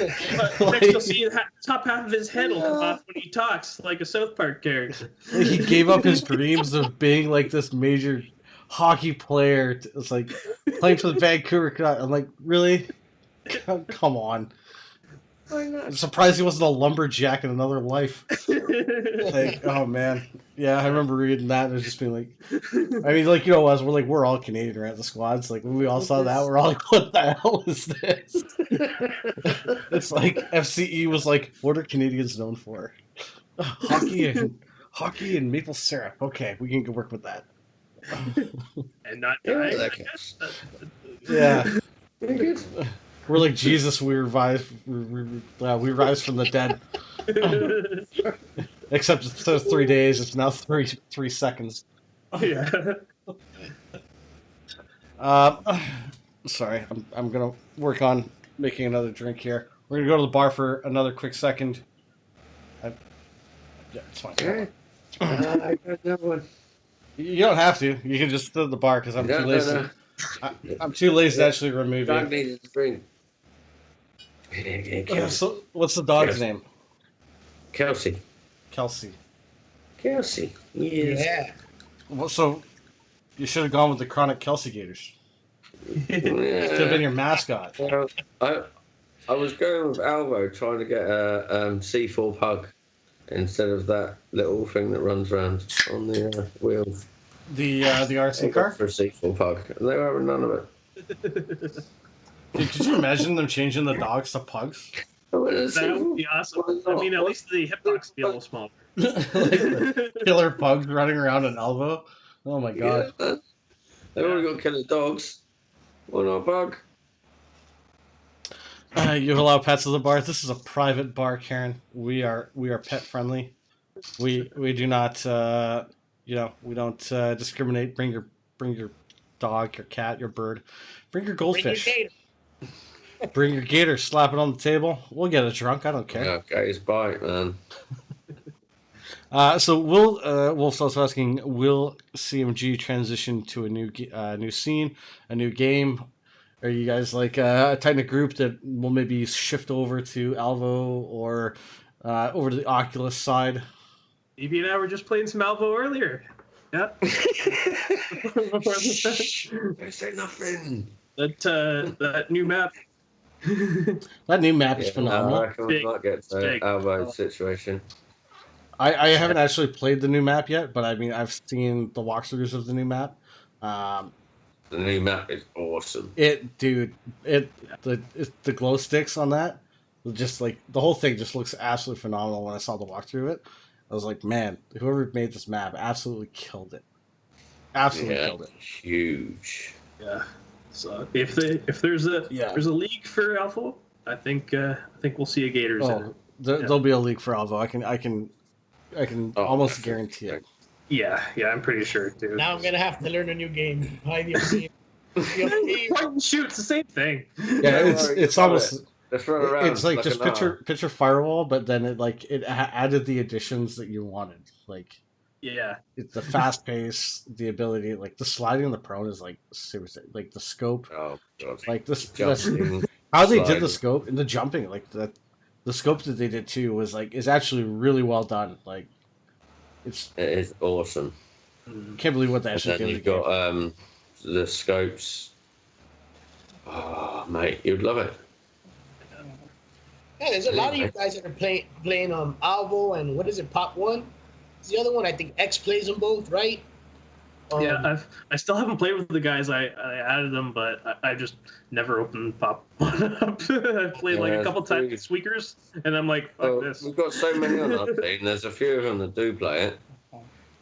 [SPEAKER 3] But next you'll see the top half of his head will come off when he talks like a South Park character.
[SPEAKER 1] He gave up his dreams of being like this major hockey player. It's like playing for the Vancouver Canucks. I'm like, really? Come on. I'm surprised he wasn't a lumberjack in another life. Like, oh man, yeah, I remember reading that and it was just being like, I mean, like, you know, as we're all Canadian, right? The squads, like when we all saw that, we're all like, what the hell is this? It's like FCE was like, what are Canadians known for? Hockey and maple syrup. Okay, we can work with that.
[SPEAKER 3] And not
[SPEAKER 4] Yeah,
[SPEAKER 3] dying.
[SPEAKER 4] that
[SPEAKER 3] I guess.
[SPEAKER 1] Yeah,
[SPEAKER 4] Very good.
[SPEAKER 1] we're like Jesus. We revive. We rise from the dead. Except instead of 3 days, it's now three seconds.
[SPEAKER 3] Yeah.
[SPEAKER 1] Sorry, I'm gonna work on making another drink here. We're gonna go to the bar for another quick second. Yeah, it's fine.
[SPEAKER 4] Okay. I got that one.
[SPEAKER 1] You don't have to. You can just sit at the bar because I'm too lazy. I'm too lazy to actually remove
[SPEAKER 4] Dog
[SPEAKER 1] you.
[SPEAKER 4] needed to drink.
[SPEAKER 1] So, what's the dog's name?
[SPEAKER 4] Kelsey.
[SPEAKER 1] Kelsey.
[SPEAKER 4] Kelsey. Yes.
[SPEAKER 2] Yeah.
[SPEAKER 1] Well, so you should have gone with the Chronic Kelsey Gators. Should have been
[SPEAKER 4] Yeah.
[SPEAKER 1] your mascot.
[SPEAKER 4] Well, I was going with Alvo trying to get a C4 pug instead of that little thing that runs around on the wheels.
[SPEAKER 1] The RC car.
[SPEAKER 4] For a C4 pug. And they were having none of it.
[SPEAKER 1] Dude, could you imagine them changing the dogs to pugs?
[SPEAKER 4] I went,
[SPEAKER 3] That would be awesome. I mean, at least the hip box would be a little smaller.
[SPEAKER 1] Like the killer pugs running around an elbow. Oh my god.
[SPEAKER 4] Yeah, they've already got killer dogs. Why not a pug?
[SPEAKER 1] You allow pets at the bar. This is a private bar, Karen. We are pet friendly. We do not we don't discriminate. Bring your dog, your cat, your bird. Bring your goldfish. Bring your gator. Slap it on the table. We'll get it drunk. I don't care.
[SPEAKER 4] Okay, it's bite, man.
[SPEAKER 1] So Wolf's also asking, will CMG transition to a new scene, a new game? Are you guys like a tight knit group that will maybe shift over to Alvo or over to the Oculus side?
[SPEAKER 3] Evie and I were just playing some Alvo earlier. Yeah.
[SPEAKER 4] Shh, don't say nothing.
[SPEAKER 3] That new map.
[SPEAKER 1] That new map is
[SPEAKER 4] I
[SPEAKER 1] phenomenal.
[SPEAKER 4] reckon we might get to
[SPEAKER 3] Big.
[SPEAKER 4] Alvo's situation.
[SPEAKER 1] I haven't actually played the new map yet, but I mean I've seen the walkthroughs of the new map.
[SPEAKER 4] The new map is awesome.
[SPEAKER 1] The glow sticks on that, just like the whole thing just looks absolutely phenomenal. When I saw the walkthrough of it, I was like, man, whoever made this map absolutely killed it. Absolutely killed it.
[SPEAKER 4] Huge.
[SPEAKER 3] Yeah. So if there's a league for Alpha, I think we'll see a Gators in it.
[SPEAKER 1] There'll be a league for Alvo. I can almost guarantee it.
[SPEAKER 3] Yeah, I'm pretty sure too.
[SPEAKER 2] Now I'm gonna have to learn a new game.
[SPEAKER 3] Point and shoot, it's the same thing.
[SPEAKER 1] Yeah, it's almost.
[SPEAKER 4] Let's run around.
[SPEAKER 1] It's like just picture Firewall, but then it added the additions that you wanted. Like,
[SPEAKER 3] yeah,
[SPEAKER 1] it's the fast pace, the ability, like the sliding on the prone is like seriously, like the scope.
[SPEAKER 4] Oh god!
[SPEAKER 1] Like this,
[SPEAKER 4] Jumping,
[SPEAKER 1] how they did the scope and the jumping, like the scope that they did too is actually really well done. Like, it
[SPEAKER 4] is awesome.
[SPEAKER 1] Can't believe what they actually
[SPEAKER 4] and then
[SPEAKER 1] did.
[SPEAKER 4] You've got the scopes. Oh mate, you'd love it.
[SPEAKER 2] Yeah, there's a lot of you guys that are playing Alvo and what is it, Pop One? It's the other one. I think X plays them both, right?
[SPEAKER 3] Yeah, I still haven't played with the guys. I added them, but I just never opened Pop One up. I've played like a couple times with Squeakers, and I'm like, fuck this.
[SPEAKER 4] We've got so many on our team. There's a few of them that do play it.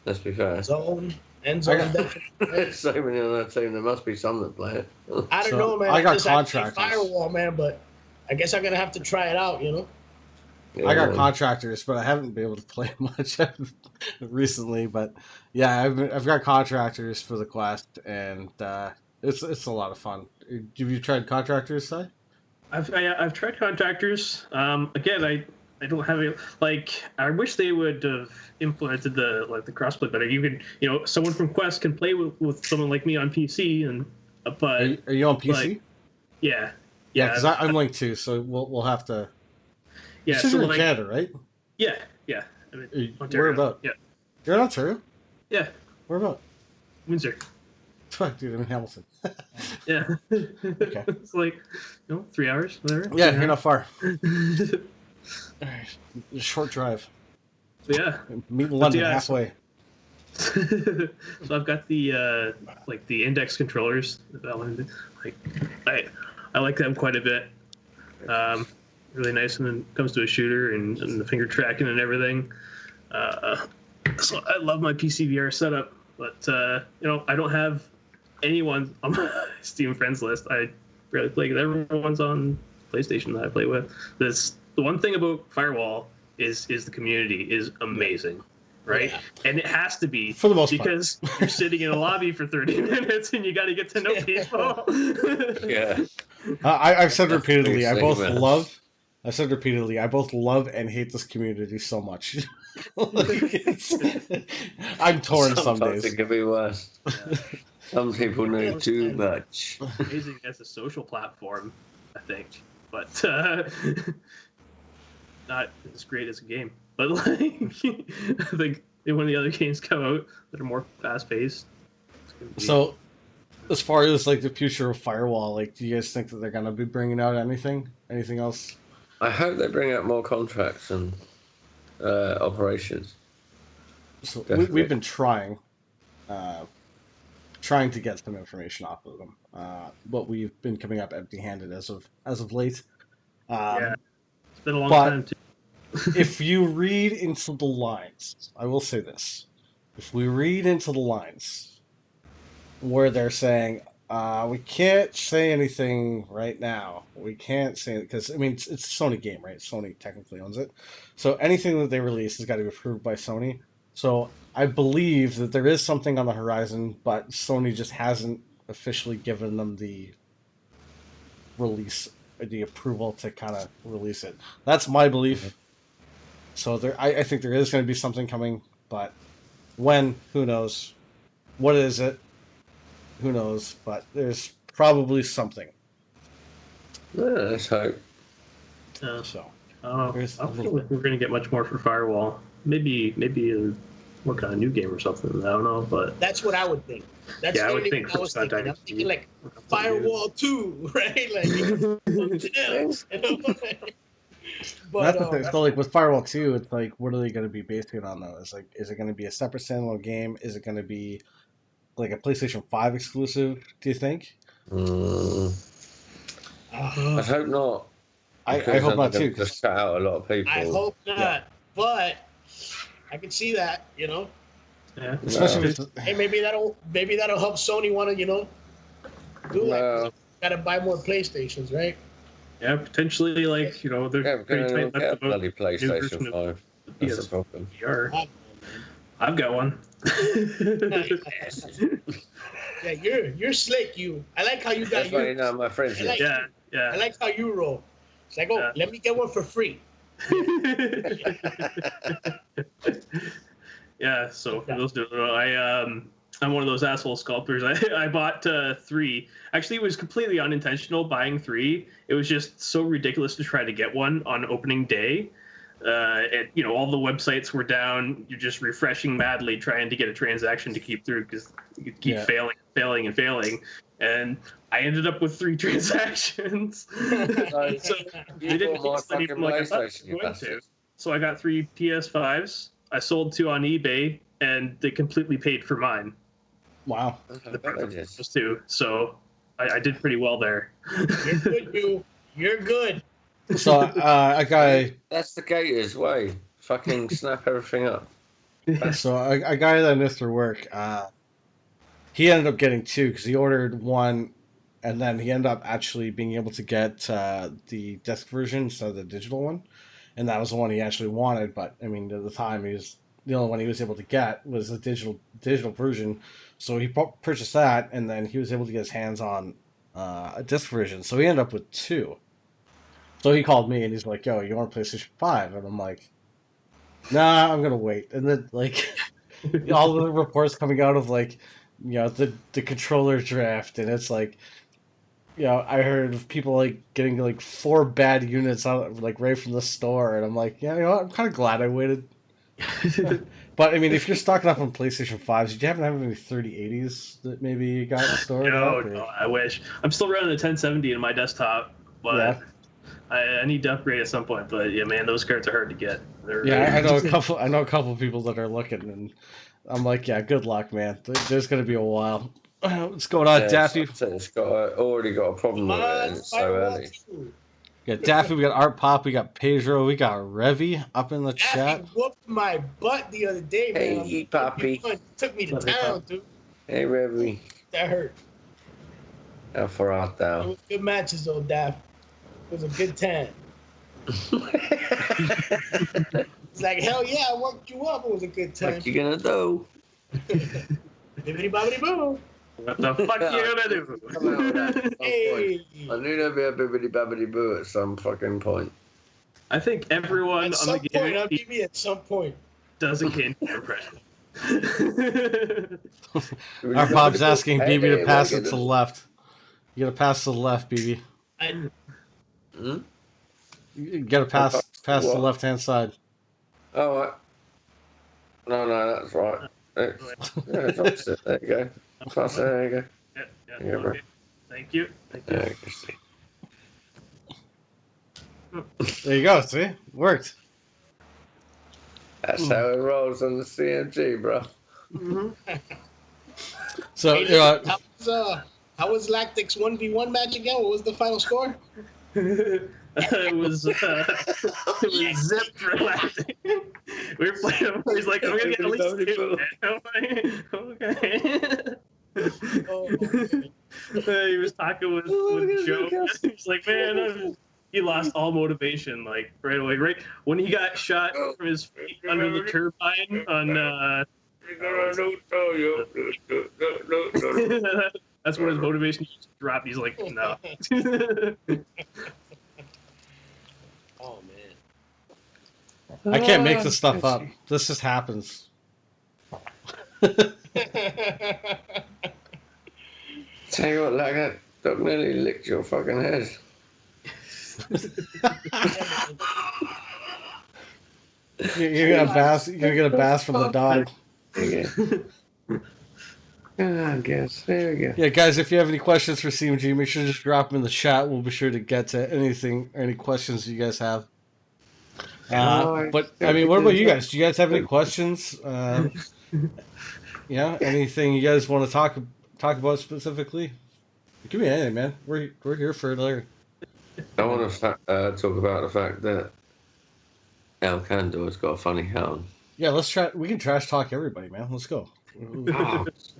[SPEAKER 4] Let's be fair.
[SPEAKER 2] Zone, end zone.
[SPEAKER 4] There's so many on our team. There must be some that play it.
[SPEAKER 2] I don't know, man.
[SPEAKER 1] I got contractors.
[SPEAKER 2] Firewall, man, but I guess I'm gonna have to try it out.
[SPEAKER 1] I got contractors, but I haven't been able to play much recently. But yeah, I've got contractors for the quest, and it's a lot of fun. Have you tried contractors, Si?
[SPEAKER 3] I've tried contractors. Again, I don't have it. Like, I wish they would have implemented the crossplay better. You can, someone from Quest can play with someone like me on PC, and but
[SPEAKER 1] are you on PC?
[SPEAKER 3] Like, yeah,
[SPEAKER 1] because I'm linked too, so we'll have to.
[SPEAKER 3] Yeah,
[SPEAKER 1] so you're in Canada, right?
[SPEAKER 3] Yeah. I mean, Ontario.
[SPEAKER 1] Where about?
[SPEAKER 3] Yeah.
[SPEAKER 1] You're in Ontario?
[SPEAKER 3] Yeah.
[SPEAKER 1] Where about?
[SPEAKER 3] Windsor.
[SPEAKER 1] Fuck, dude, I'm in Hamilton.
[SPEAKER 3] Yeah.
[SPEAKER 1] Okay.
[SPEAKER 3] It's like, 3 hours, whatever.
[SPEAKER 1] Yeah, you're not far. Alright. Short drive.
[SPEAKER 3] Yeah.
[SPEAKER 1] Meet in London halfway.
[SPEAKER 3] So I've got the the index controllers. I like them quite a bit. Really nice when it comes to a shooter and the finger tracking and everything. So I love my PCVR setup, but I don't have anyone on my Steam friends list. I barely play because everyone's on PlayStation that I play with. The one thing about Firewall is the community is amazing, right? Yeah. And it has to be
[SPEAKER 1] for the most
[SPEAKER 3] because you're sitting in a lobby for 30 minutes and you got to get to know people.
[SPEAKER 4] Yeah.
[SPEAKER 1] I've said repeatedly, I both love and hate this community so much. I'm torn some days.
[SPEAKER 4] It could be worse. Yeah. Some people know too much.
[SPEAKER 3] Amazing as a social platform, I think, but not as great as a game. But I think when the other games come out that are more fast-paced.
[SPEAKER 1] So, as far as the future of Firewall, do you guys think that they're gonna be bringing out anything else?
[SPEAKER 4] I hope they bring out more contracts and operations.
[SPEAKER 1] So we've been trying to get some information off of them, but we've been coming up empty-handed as of late.
[SPEAKER 3] Yeah, it's been a long time too.
[SPEAKER 1] If you read into the lines, I will say this: if we read into the lines where they're saying, we can't say anything right now. We can't say it because it's a Sony game, right? Sony technically owns it, so anything that they release has got to be approved by Sony. So I believe that there is something on the horizon, but Sony just hasn't officially given them the approval to kind of release it. That's my belief. Mm-hmm. So I think there is going to be something coming, but when? Who knows? What is it? Who knows? But there's probably something.
[SPEAKER 4] let's hope.
[SPEAKER 1] So
[SPEAKER 3] I don't know.
[SPEAKER 1] there's
[SPEAKER 3] I
[SPEAKER 1] a
[SPEAKER 3] don't
[SPEAKER 1] little
[SPEAKER 3] feel like we're going to get much more for Firewall. Maybe work on a new game or something. I don't know, but
[SPEAKER 2] That's what I would think. That's
[SPEAKER 3] yeah, I would
[SPEAKER 2] literally
[SPEAKER 3] think
[SPEAKER 2] what I was
[SPEAKER 3] First
[SPEAKER 2] thinking. I'm
[SPEAKER 3] Contact
[SPEAKER 2] thinking like
[SPEAKER 3] would be-
[SPEAKER 2] Firewall 2, right? Like something else. You know? But
[SPEAKER 1] that's the thing. So like with Firewall 2, it's like, what are they going to be basing it on though? It's like, is it going to be a separate standalone game? Is it going to be like a PlayStation 5 exclusive? Do you think?
[SPEAKER 4] I hope not.
[SPEAKER 1] I
[SPEAKER 4] Because
[SPEAKER 1] hope
[SPEAKER 4] then
[SPEAKER 1] not
[SPEAKER 4] they're
[SPEAKER 1] too.
[SPEAKER 4] gonna just cut out a lot of people.
[SPEAKER 2] I hope not.
[SPEAKER 1] Yeah.
[SPEAKER 2] But I can see that, you know.
[SPEAKER 3] Yeah.
[SPEAKER 1] Especially
[SPEAKER 3] Well,
[SPEAKER 1] with,
[SPEAKER 2] Hey, maybe that'll help Sony want to, you know, do that. 'Cause
[SPEAKER 4] Well,
[SPEAKER 2] gotta buy more PlayStations, right?
[SPEAKER 3] yeah, potentially like they're
[SPEAKER 4] yeah,
[SPEAKER 3] pretty
[SPEAKER 4] because
[SPEAKER 3] tight
[SPEAKER 4] they
[SPEAKER 3] lipped
[SPEAKER 4] don't
[SPEAKER 3] about
[SPEAKER 4] bloody
[SPEAKER 3] new version
[SPEAKER 4] PlayStation
[SPEAKER 3] of
[SPEAKER 4] 5.
[SPEAKER 3] the
[SPEAKER 4] That's the
[SPEAKER 3] PS
[SPEAKER 4] problem.
[SPEAKER 3] VR.
[SPEAKER 2] Oh,
[SPEAKER 3] I've got one.
[SPEAKER 2] yeah, you're slick. I like how you got
[SPEAKER 4] That's why
[SPEAKER 2] yours.
[SPEAKER 4] my friends.
[SPEAKER 2] I like-
[SPEAKER 3] yeah.
[SPEAKER 2] I like how you roll. It's like,
[SPEAKER 3] Yeah.
[SPEAKER 2] let me get one for free.
[SPEAKER 3] Yeah, so for those who don't know, I'm one of those asshole sculptors. I bought 3. Actually, it was completely unintentional buying 3. It was just so ridiculous to try to get one on opening day. And all the websites were down. You're just refreshing madly trying to get a transaction to keep through because you keep failing. And I ended up with 3 transactions. So
[SPEAKER 4] You
[SPEAKER 3] didn't
[SPEAKER 4] bought my
[SPEAKER 3] explain
[SPEAKER 4] fucking
[SPEAKER 3] even like I thought
[SPEAKER 4] PlayStation,
[SPEAKER 3] they
[SPEAKER 4] you
[SPEAKER 3] were going
[SPEAKER 4] bastard.
[SPEAKER 3] to. So I got 3 PS5s. I sold 2 on eBay, and they completely paid for mine.
[SPEAKER 1] wow.
[SPEAKER 3] The price of those 2. So I did pretty well there.
[SPEAKER 2] You're good, you. You're good.
[SPEAKER 1] So a guy
[SPEAKER 4] That's the Gators way. Fucking snap everything up.
[SPEAKER 1] So a guy that I missed through work, he ended up getting 2 because he ordered 1, and then he ended up actually being able to get the disc version instead of the digital one, and that was the one he actually wanted. But I mean, at the time, the only one he was able to get was the digital version, so he purchased that, and then he was able to get his hands on a disc version. So he ended up with 2. So he called me and he's like, "Yo, you want a PlayStation 5?" And I'm like, "Nah, I'm gonna wait." And then like all the reports coming out of like the controller draft, and it's like I heard of people like getting like 4 bad units out like right from the store, and I'm like, I'm kind of glad I waited. But I mean, if you're stocking up on PlayStation 5s, did you happen to have any 3080s that maybe you got stored up? Or...
[SPEAKER 3] No, I wish. I'm still running a 1070 in my desktop, but
[SPEAKER 1] Yeah.
[SPEAKER 3] I need to upgrade at some point. But yeah, man, those cards are hard to get.
[SPEAKER 1] I know a couple people that are looking, and I'm like, yeah, good luck, man. There's gonna be a while. What's going on, Daffy?
[SPEAKER 4] It's already got a problem with it, and it's so early.
[SPEAKER 1] We got Daffy, we got Art Pop, we got Pedro, we got Revy up in the chat.
[SPEAKER 2] Daffy whooped my butt the other day, man.
[SPEAKER 4] Hey, Poppy.
[SPEAKER 2] Took me to town, dude.
[SPEAKER 4] Hey, Revy.
[SPEAKER 2] That hurt.
[SPEAKER 4] How far art
[SPEAKER 2] It
[SPEAKER 4] thou?
[SPEAKER 2] was good matches, though, Daff. It was a good time. It's like, hell yeah, I worked you up. It was a good time.
[SPEAKER 4] What you gonna do?
[SPEAKER 2] Bibbidi bobbidi boo.
[SPEAKER 3] What the fuck you gonna do?
[SPEAKER 4] Come out with that at some
[SPEAKER 2] Hey.
[SPEAKER 4] point. I knew there'd be a bibbidi babbidi boo at some fucking point.
[SPEAKER 3] I think everyone
[SPEAKER 2] At
[SPEAKER 3] on
[SPEAKER 2] some
[SPEAKER 3] the
[SPEAKER 2] point, I'll
[SPEAKER 3] game
[SPEAKER 2] give you at some point.
[SPEAKER 3] does a game impression.
[SPEAKER 1] Art Pop's asking
[SPEAKER 4] Hey,
[SPEAKER 1] BB to pass
[SPEAKER 4] look
[SPEAKER 1] it
[SPEAKER 4] at
[SPEAKER 1] to the
[SPEAKER 4] it.
[SPEAKER 1] left. You gotta pass to the left, BB.
[SPEAKER 4] Hmm?
[SPEAKER 1] You gotta pass to the
[SPEAKER 4] What?
[SPEAKER 1] left hand side.
[SPEAKER 4] Oh, right. No, that's right. It's opposite. There you go. Pass it, there you go.
[SPEAKER 3] Yeah,
[SPEAKER 4] Yeah, bro.
[SPEAKER 3] okay. Thank you.
[SPEAKER 4] Yeah, you can see.
[SPEAKER 1] There you go. See, worked.
[SPEAKER 4] That's how it rolls on the CMG, bro.
[SPEAKER 1] So
[SPEAKER 2] Hey, how was Lactic's 1v1 match again? What was the final score?
[SPEAKER 3] It was zipped relaxing. We were playing. He's like, I'm gonna get at least 2. I'm like, okay.
[SPEAKER 2] Oh,
[SPEAKER 3] He was talking with Joe. He's like, man, he lost all motivation like right away. Right when he got shot from his feet under the turbine on. That's when his motivation just dropped. He's like, no.
[SPEAKER 2] oh man.
[SPEAKER 1] I can't make this stuff up. This just happens.
[SPEAKER 4] Tell you what, like that dog nearly licked your fucking head.
[SPEAKER 1] You're gonna bass. You're gonna get a bass from the dog.
[SPEAKER 4] I guess. There we go.
[SPEAKER 1] Yeah, guys, if you have any questions for CMG, make sure to just drop them in the chat. We'll be sure to get to anything or any questions you guys have. But I mean, what about you guys? Do you guys have any questions? Anything you guys want to talk about specifically? Give me anything, man. We're here for another.
[SPEAKER 4] I want to talk about the fact that El Candor's got a funny hound.
[SPEAKER 1] Yeah, let's try. We can trash talk everybody, man. Let's go.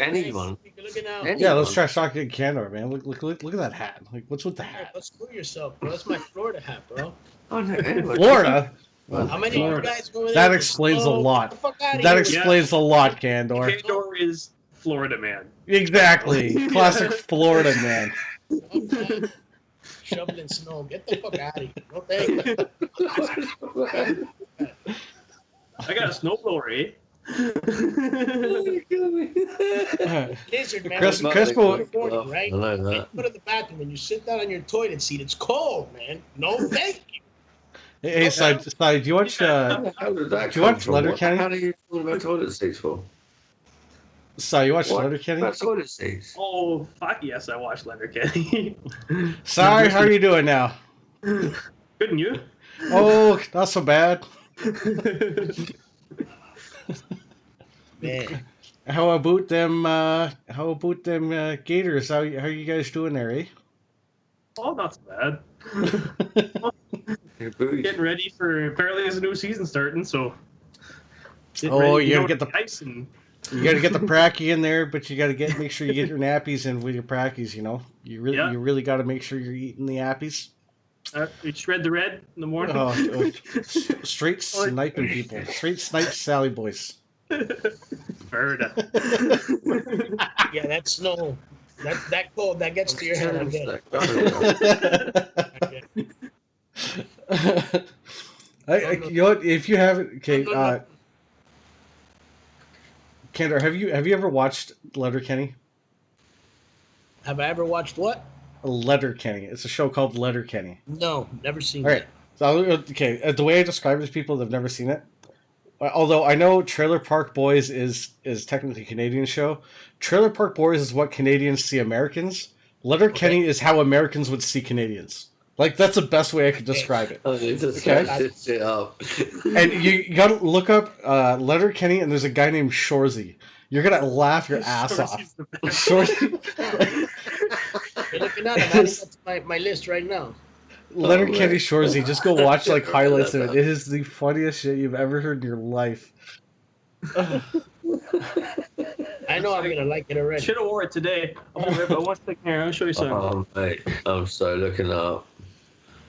[SPEAKER 4] Anyone.
[SPEAKER 1] Yeah, let's trash talk Candor, man. Look at that hat. Like, what's with the
[SPEAKER 2] Yeah,
[SPEAKER 1] hat?
[SPEAKER 2] let's screw yourself, bro. That's my Florida hat, bro.
[SPEAKER 4] Oh, no, anyway.
[SPEAKER 1] Florida.
[SPEAKER 2] How many of you guys go over there?
[SPEAKER 1] That explains a lot.
[SPEAKER 2] Get the fuck outta
[SPEAKER 1] That
[SPEAKER 2] here.
[SPEAKER 1] explains a lot, Candor.
[SPEAKER 3] Candor is Florida man.
[SPEAKER 1] Exactly. Classic Florida man.
[SPEAKER 2] Okay. Shoveling snow. Get the fuck out of here. No thank you.
[SPEAKER 3] I got a snowblower, eh?
[SPEAKER 2] Lizard, man.
[SPEAKER 1] Crespo-
[SPEAKER 2] Right?
[SPEAKER 4] I know
[SPEAKER 2] You
[SPEAKER 4] that.
[SPEAKER 2] go to the bathroom and you sit down on your toilet seat. It's cold, man. No thank you.
[SPEAKER 1] Hey, Side, do you watch?
[SPEAKER 4] How did that
[SPEAKER 1] Do you watch
[SPEAKER 4] come from?
[SPEAKER 1] Letterkenny?
[SPEAKER 4] How do you talk about toilet seats for?
[SPEAKER 1] Side, you watch
[SPEAKER 4] What?
[SPEAKER 1] Letterkenny?
[SPEAKER 4] About toilet seats.
[SPEAKER 3] Oh, fuck yes, I watched Letterkenny.
[SPEAKER 1] Sorry, how are you doing now?
[SPEAKER 3] Couldn't you?
[SPEAKER 1] Oh, not so bad.
[SPEAKER 2] Man.
[SPEAKER 1] How about them? Gators? How are you guys doing there, eh?
[SPEAKER 3] Oh, not so bad.
[SPEAKER 4] Your booties.
[SPEAKER 3] Getting ready for apparently there's a new season starting, so.
[SPEAKER 1] Oh, you gotta get the
[SPEAKER 3] ice and
[SPEAKER 1] you gotta get the pracky in there, but you gotta make sure you get your nappies in with your prackies. You know, you really gotta make sure you're eating the appies.
[SPEAKER 3] we shred the red in the morning.
[SPEAKER 1] Straight sniping people, straight snipe Sally boys.
[SPEAKER 3] Bird.
[SPEAKER 2] Yeah, that snow. That cold, that gets to your head. I get it.
[SPEAKER 1] You know what? If you haven't, okay, Candor, have you ever watched Letterkenny?
[SPEAKER 2] Have I ever watched what?
[SPEAKER 1] Letterkenny. It's a show called Letterkenny.
[SPEAKER 2] No, never seen
[SPEAKER 1] All right.
[SPEAKER 2] it.
[SPEAKER 1] So, okay, the way I describe it to people that've never seen it, although I know Trailer Park Boys is technically a Canadian show, Trailer Park Boys is what Canadians see Americans. Letterkenny is how Americans would see Canadians. Like, that's the best way I could describe it.
[SPEAKER 4] I need to
[SPEAKER 1] Okay.
[SPEAKER 4] search this shit up.
[SPEAKER 1] And you gotta look up Letterkenny, and there's a guy named Shorzy. You're gonna laugh your ass off.
[SPEAKER 3] Shorty's the best.
[SPEAKER 1] Shorzy.
[SPEAKER 2] You're looking at it. I'm adding that to my list right now.
[SPEAKER 1] Letterkenny Shorzy. Just go watch like highlights of it. It is the funniest shit you've ever heard in your life.
[SPEAKER 2] I know I'm gonna like it already.
[SPEAKER 3] Should have wore it today. But one second here, I'll show you something.
[SPEAKER 4] Oh, mate. I'm so looking up.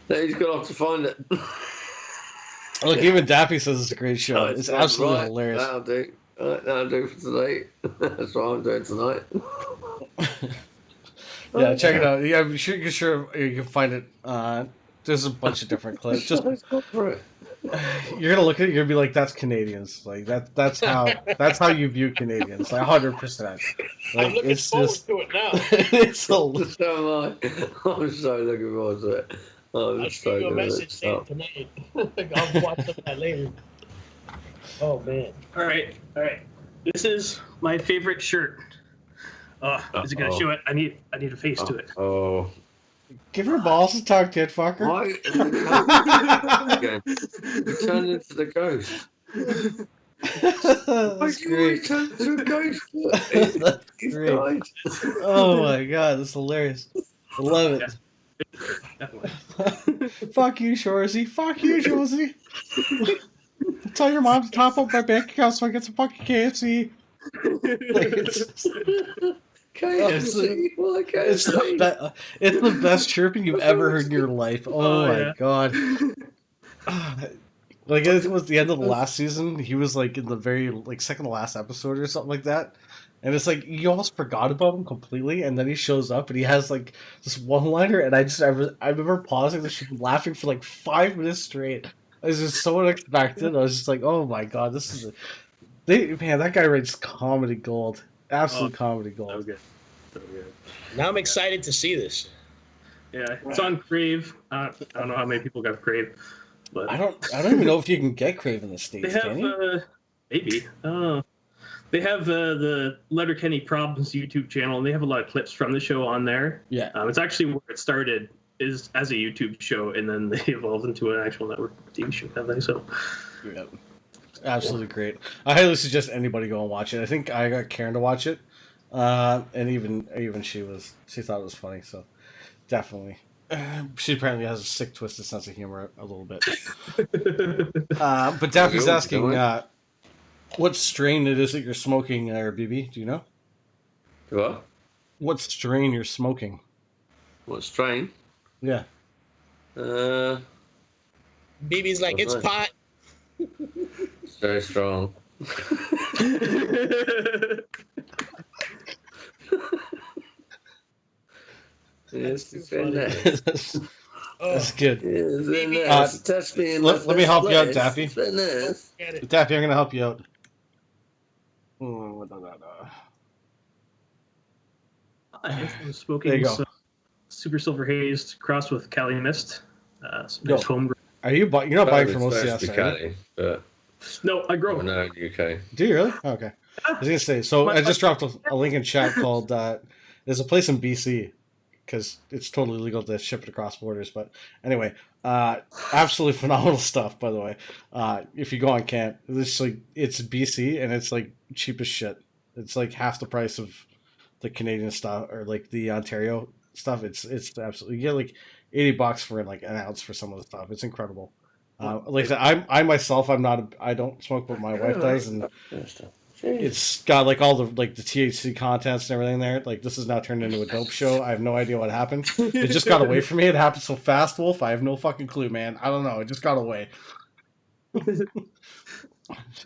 [SPEAKER 4] No, he's gonna have to find it.
[SPEAKER 1] Look, even Daffy says it's a great show.
[SPEAKER 4] No,
[SPEAKER 1] It's
[SPEAKER 4] not
[SPEAKER 1] absolutely
[SPEAKER 4] right.
[SPEAKER 1] hilarious.
[SPEAKER 4] That'll do. That'll do for today. That's what I'm doing tonight.
[SPEAKER 1] Yeah, check it out. Yeah, I'm sure you can find it. There's a bunch of different clips. Just
[SPEAKER 4] Let's go for it.
[SPEAKER 1] you're gonna look at it, you're gonna be like, "That's Canadians." Like that's how you view Canadians. Like 100%.
[SPEAKER 2] I'm
[SPEAKER 1] Like
[SPEAKER 2] looking
[SPEAKER 1] it's
[SPEAKER 2] forward
[SPEAKER 1] just
[SPEAKER 2] to it now.
[SPEAKER 1] it's a
[SPEAKER 4] So am I. I'm so looking forward to it. I'm
[SPEAKER 2] I'll
[SPEAKER 4] so
[SPEAKER 2] shoot you a
[SPEAKER 4] good at
[SPEAKER 2] message
[SPEAKER 4] it.
[SPEAKER 2] saying tonight. I'll watch that later. Oh man.
[SPEAKER 3] All right. This is my favorite shirt. Is it gonna
[SPEAKER 4] Uh-oh.
[SPEAKER 3] show it? I need a face to it.
[SPEAKER 4] Oh.
[SPEAKER 1] give her balls to talk, tit fucker.
[SPEAKER 4] Why? Again. You turned into the ghost. Why
[SPEAKER 1] That's
[SPEAKER 4] do you always
[SPEAKER 1] great.
[SPEAKER 4] turn into a ghost?
[SPEAKER 1] That's
[SPEAKER 4] He's
[SPEAKER 1] great.
[SPEAKER 4] died.
[SPEAKER 1] Oh my god, that's hilarious. I love it.
[SPEAKER 3] Definitely.
[SPEAKER 1] Fuck you, Shorzy. Fuck you, Shorzy. Tell your mom to top up my bank account so I get some fucking KFC.
[SPEAKER 4] KFC. Why
[SPEAKER 1] It's
[SPEAKER 4] KFC?
[SPEAKER 1] it's the best chirping you've ever heard in your life. Oh, my
[SPEAKER 3] yeah.
[SPEAKER 1] god. Like, it was the end of the last season. He was like in the very second to last episode or something like that. And it's like you almost forgot about him completely, and then he shows up and he has like this one liner, and I remember pausing this shit and laughing for like 5 minutes straight. It was just so unexpected. I was just like, oh my god, this is man, that guy writes comedy gold. Absolute comedy
[SPEAKER 3] So
[SPEAKER 1] gold.
[SPEAKER 3] good. So good.
[SPEAKER 2] Now I'm excited to see this.
[SPEAKER 3] Yeah, it's on Crave. I don't know how many people got Crave, but
[SPEAKER 1] I don't even know if you can get Crave in the
[SPEAKER 3] they
[SPEAKER 1] States,
[SPEAKER 3] have
[SPEAKER 1] can you?
[SPEAKER 3] maybe. They have the Letterkenny Problems YouTube channel, and they have a lot of clips from the show on there.
[SPEAKER 1] Yeah.
[SPEAKER 3] It's actually where it started is as a YouTube show, and then they evolved into an actual network TV show kind of thing. So,
[SPEAKER 1] Yeah. Absolutely great. I highly suggest anybody go and watch it. I think I got Karen to watch it, and even she thought it was funny. So definitely, she apparently has a sick, twisted sense of humor a little bit. But Daffy's asking what strain it is that you're smoking there, BB. Do you know?
[SPEAKER 4] What?
[SPEAKER 1] What strain you're smoking?
[SPEAKER 4] What strain?
[SPEAKER 1] Yeah.
[SPEAKER 2] BB's like, it's pot.
[SPEAKER 4] It's very strong. Yes, it's very nice.
[SPEAKER 1] That's good.
[SPEAKER 4] Yeah, it's very nice. Touch me in
[SPEAKER 1] let me help you out,
[SPEAKER 4] place.
[SPEAKER 1] Daffy.
[SPEAKER 4] It's very nice.
[SPEAKER 1] Daffy, I'm going to help you out.
[SPEAKER 3] I'm smoking
[SPEAKER 1] There you go.
[SPEAKER 3] some Super Silver Haze crossed with Cali Mist. Some
[SPEAKER 1] Yo.
[SPEAKER 3] nice home.
[SPEAKER 1] Are you? You're not buying from
[SPEAKER 4] It's
[SPEAKER 1] OCS,
[SPEAKER 4] supposed to
[SPEAKER 1] are
[SPEAKER 4] be
[SPEAKER 1] you?
[SPEAKER 4] Cali, but
[SPEAKER 3] No, I grow.
[SPEAKER 4] no, in the UK.
[SPEAKER 1] Do you really? Oh, okay. I was gonna say. So I just dropped a link in chat called. There's a place in BC because it's totally legal to ship it across borders. But anyway, absolutely phenomenal stuff. By the way, if you go on camp, it's BC and it's like cheap as shit. It's like half the price of the Canadian stuff or like the Ontario stuff. It's absolutely, you get like $80 for like an ounce for some of the stuff. It's incredible. Like I said, I myself, I don't smoke, but my wife does, and it's got like all the THC contents and everything there. Like this is now turned into a dope show. I have no idea what happened. It just got away from me. It happened so fast, Wolf. I have no fucking clue, man. I don't know. It just got away.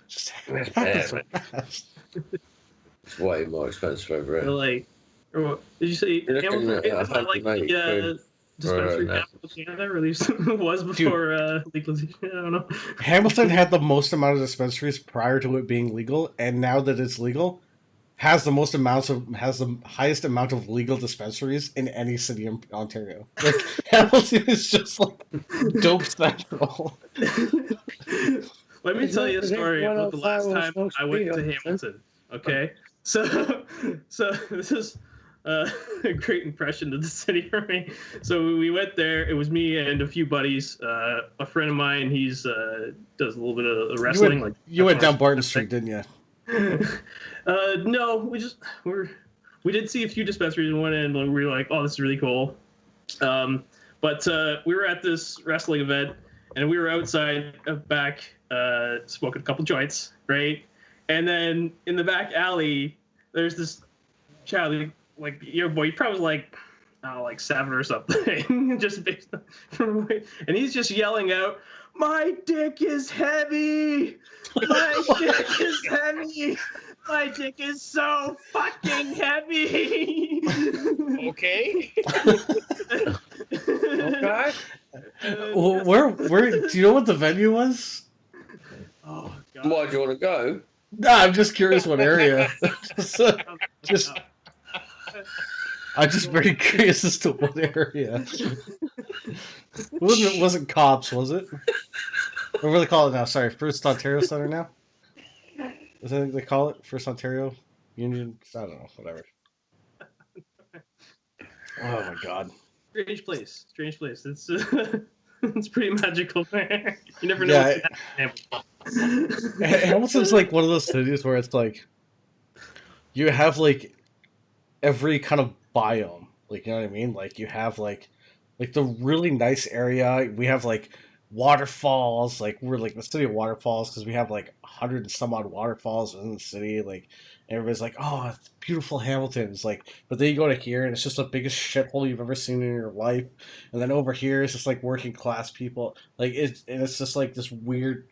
[SPEAKER 1] Just happened so fast.
[SPEAKER 4] It's way more expensive over here.
[SPEAKER 3] Like, or did you say
[SPEAKER 4] You're looking
[SPEAKER 3] Hamilton?
[SPEAKER 4] at
[SPEAKER 3] Is that like the dispensary capital of Canada, or at least was before legalization? I don't know.
[SPEAKER 1] Hamilton had the most amount of dispensaries prior to it being legal, and now that it's legal, has the highest amount of legal dispensaries in any city in Ontario. Like Hamilton is just like dope central.
[SPEAKER 3] Let me tell you a story about the last time I went to Hamilton. Okay, so this is a great impression of the city for me. So we went there. It was me and a few buddies. A friend of mine, he's does a little bit of wrestling.
[SPEAKER 1] You went down Barton Street, didn't you?
[SPEAKER 3] No, we did see a few dispensaries and went in, and we were like, oh, this is really cool. But we were at this wrestling event, and we were outside back smoking a couple joints, right? And then in the back alley, there's this child, like your boy, he probably was like, I don't know, like 7 or something, just based on, and he's just yelling out, "My dick is heavy! My dick is heavy! My dick is so fucking heavy!"
[SPEAKER 2] Okay.
[SPEAKER 4] Okay.
[SPEAKER 1] Well, where do you know what the venue was?
[SPEAKER 3] Oh God.
[SPEAKER 4] Why do you want to go?
[SPEAKER 1] Nah, I'm just curious what area. I'm just very curious as to what area. It wasn't Cops, was it? What do they call it now? Sorry, First Ontario Center now? Is that what they call it? First Ontario Union? I don't know, whatever. Oh my God.
[SPEAKER 3] Strange place. It's it's pretty magical there. You never know.
[SPEAKER 1] Hamilton's like one of those cities where it's like you have like every kind of biome, like, you know what I mean? Like you have like the really nice area. We have like waterfalls. Like we're like the city of waterfalls because we have like 100 and some odd waterfalls within the city. Like everybody's like, oh, it's beautiful Hamilton. It's like, but then you go to here and it's just the biggest shithole you've ever seen in your life. And then over here it's just like working class people. Like it's just like this weird.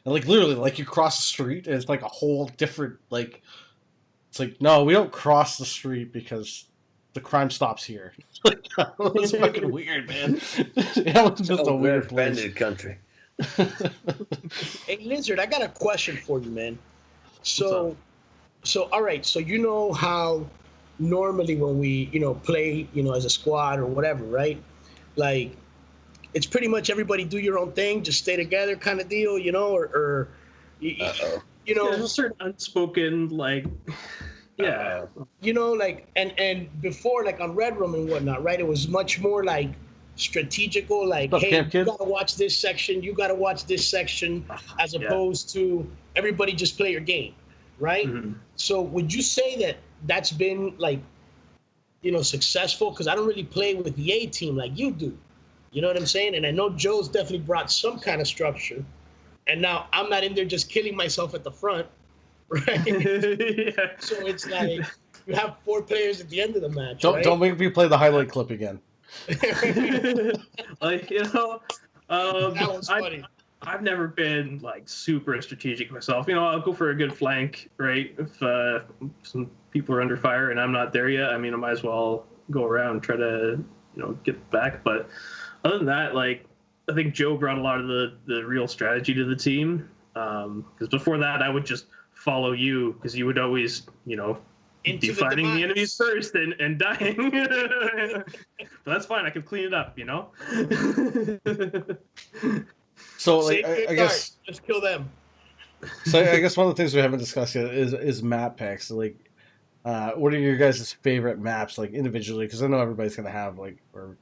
[SPEAKER 1] And like literally, like you cross the street and it's like a whole different like. It's like, no, we don't cross the street because the crime stops here. It's fucking weird, man. It's just a weird place.
[SPEAKER 4] Country.
[SPEAKER 2] Hey, Lizard, I got a question for you, man. So all right. So you know how normally when we play as a squad or whatever, right? like it's pretty much everybody do your own thing, just stay together kind of deal, you know, or you know,
[SPEAKER 3] there's a certain unspoken
[SPEAKER 2] you know, like and before, like on Red Room and whatnot, right? It was much more like strategical, like,
[SPEAKER 1] What's up,
[SPEAKER 2] hey,
[SPEAKER 1] Camp Kid?
[SPEAKER 2] you gotta watch this section, you gotta watch this section, as opposed to everybody just play your game, right?
[SPEAKER 3] Mm-hmm.
[SPEAKER 2] So would you say that that's been like, you know, successful? Because I don't really play with the A team like you do. You know what I'm saying? And I know Joe's definitely brought some kind of structure. And now I'm not in there just killing myself at the front, right? So it's like you have 4 players at the end of the match.
[SPEAKER 1] Don't make me play the highlight clip again.
[SPEAKER 3] Like, you know,
[SPEAKER 2] that was funny.
[SPEAKER 3] I've never been like super strategic myself. You know, I'll go for a good flank, right? If some people are under fire and I'm not there yet, I mean, I might as well go around and try to, you know, get back. But other than that, like, I think Joe brought a lot of the real strategy to the team. Because before that, I would just follow you because you would always, you know, be fighting the enemies first and dying. But that's fine. I can clean it up, you know?
[SPEAKER 1] So, like, I guess
[SPEAKER 2] just kill them.
[SPEAKER 1] So I guess one of the things we haven't discussed yet is map picks. Like, what are your guys' favorite maps, like individually? Because I know everybody's gonna have like, or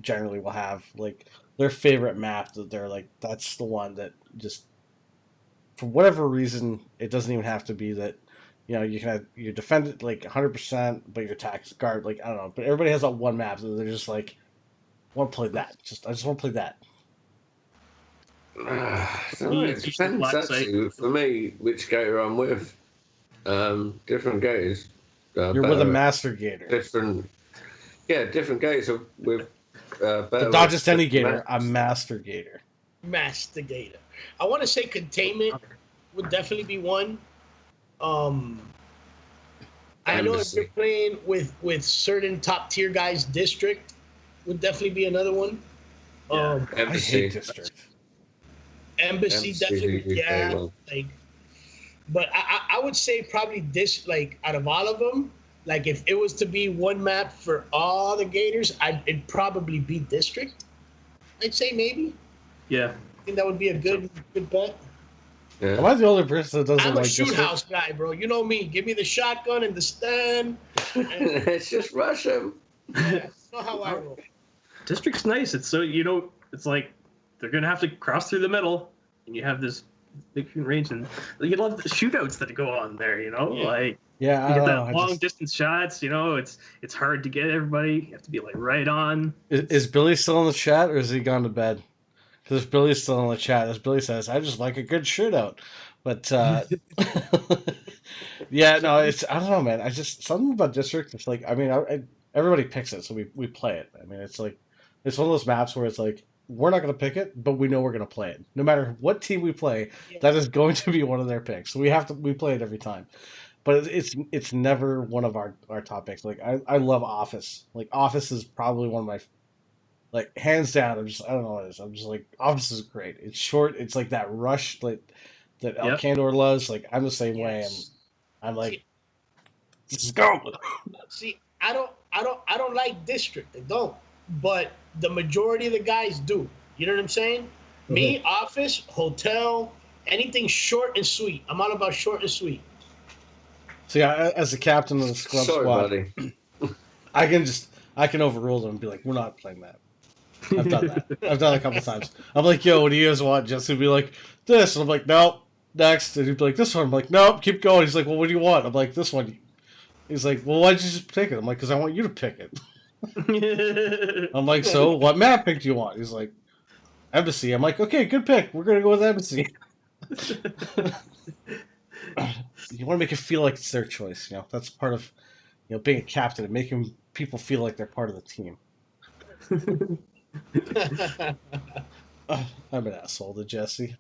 [SPEAKER 1] generally will have like their favorite map that they're like, that's the one that just, for whatever reason, it doesn't even have to be that. You know, you defend it like 100%, but your attack's guard, like, I don't know. But everybody has that one map, so they're just like, I want to play that. I just want to play that.
[SPEAKER 4] It depends actually. For me, which gator I'm with. Different gators.
[SPEAKER 1] You're with a Master Gator.
[SPEAKER 4] Different gators are with.
[SPEAKER 1] But not just any gator, a Master Gator.
[SPEAKER 2] Master Gator. I want to say containment would definitely be one. I know if you're playing with certain top tier guys, District would definitely be another one.
[SPEAKER 1] I hate District.
[SPEAKER 2] Embassy definitely, yeah. Like, but I would say probably this, like, out of all of them, like if it was to be one map for all the Gators, it'd probably be District. I'd say maybe.
[SPEAKER 3] Yeah.
[SPEAKER 2] I think that would be a good bet.
[SPEAKER 1] Yeah. Am I the only person that doesn't like
[SPEAKER 2] District? I'm a shoot house guy, bro. You know me. Give me the shotgun and the stand.
[SPEAKER 4] Let's just rush him.
[SPEAKER 2] Yeah, that's not how I roll.
[SPEAKER 3] District's nice. It's so, you know, it's like they're gonna have to cross through the middle, and you have this big range, and you love the shootouts that go on there. You know, like you get that long distance shots. You know, it's hard to get everybody. You have to be like right on.
[SPEAKER 1] Is Billy still in the chat, or is he gone to bed? Because if Billy's still in the chat, as Billy says, I just like a good shootout. But yeah, no, it's, I don't know, man. I just, something about District. It's like, I mean, everybody picks it, so we play it. I mean, it's like, it's one of those maps where it's like, we're not going to pick it, but we know we're going to play it. No matter what team we play, that is going to be one of their picks. So we play it every time. But it's never one of our top picks. Like, I love Office. Like, Office is probably one of my, like, hands down. I don't know what it is. I'm just like, Office is great. It's short. It's like that rush that El Candor loves. Like, I'm the same way. I'm like, let's go.
[SPEAKER 2] See, I don't like District. I don't. But the majority of the guys do. You know what I'm saying? Mm-hmm. Me, Office, Hotel, anything short and sweet. I'm all about short and sweet.
[SPEAKER 1] So yeah, as the captain of the scrub squad, buddy. I can overrule them and be like, we're not playing that. I've done that. I've done it a couple times. I'm like, yo, what do you guys want? Jesse would be like, this. And I'm like, nope. Next. And he'd be like, this one. I'm like, nope, keep going. He's like, well, what do you want? I'm like, this one. He's like, well, why'd you just pick it? I'm like, because I want you to pick it. I'm like, so what map pick do you want? He's like, Embassy. I'm like, okay, good pick. We're going to go with Embassy. You want to make it feel like it's their choice. You know, that's part of, you know, being a captain and making people feel like they're part of the team. I'm an asshole to Jesse.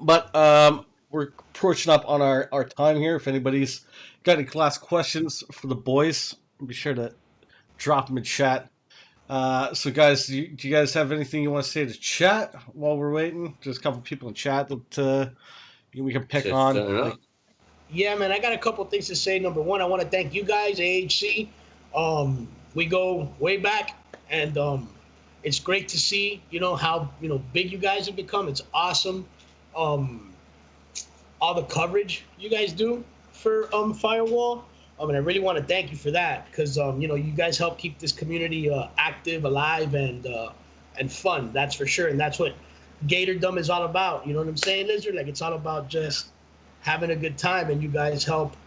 [SPEAKER 1] But we're approaching up on our time here. If anybody's got any last questions for the boys, be sure to drop them in chat. So guys, do you guys have anything you want to say to chat while we're waiting? There's a couple people in chat that we can pick on.
[SPEAKER 2] Yeah, man, I got a couple things to say. Number one, I want to thank you guys, AHC, We go way back, and it's great to see how big you guys have become. It's awesome. Um, all the coverage you guys do for Firewall. And I really want to thank you for that because you guys help keep this community active, alive, and fun. That's for sure, and that's what Gatordom is all about. You know what I'm saying, Lizard? Like it's all about just having a good time, and you guys help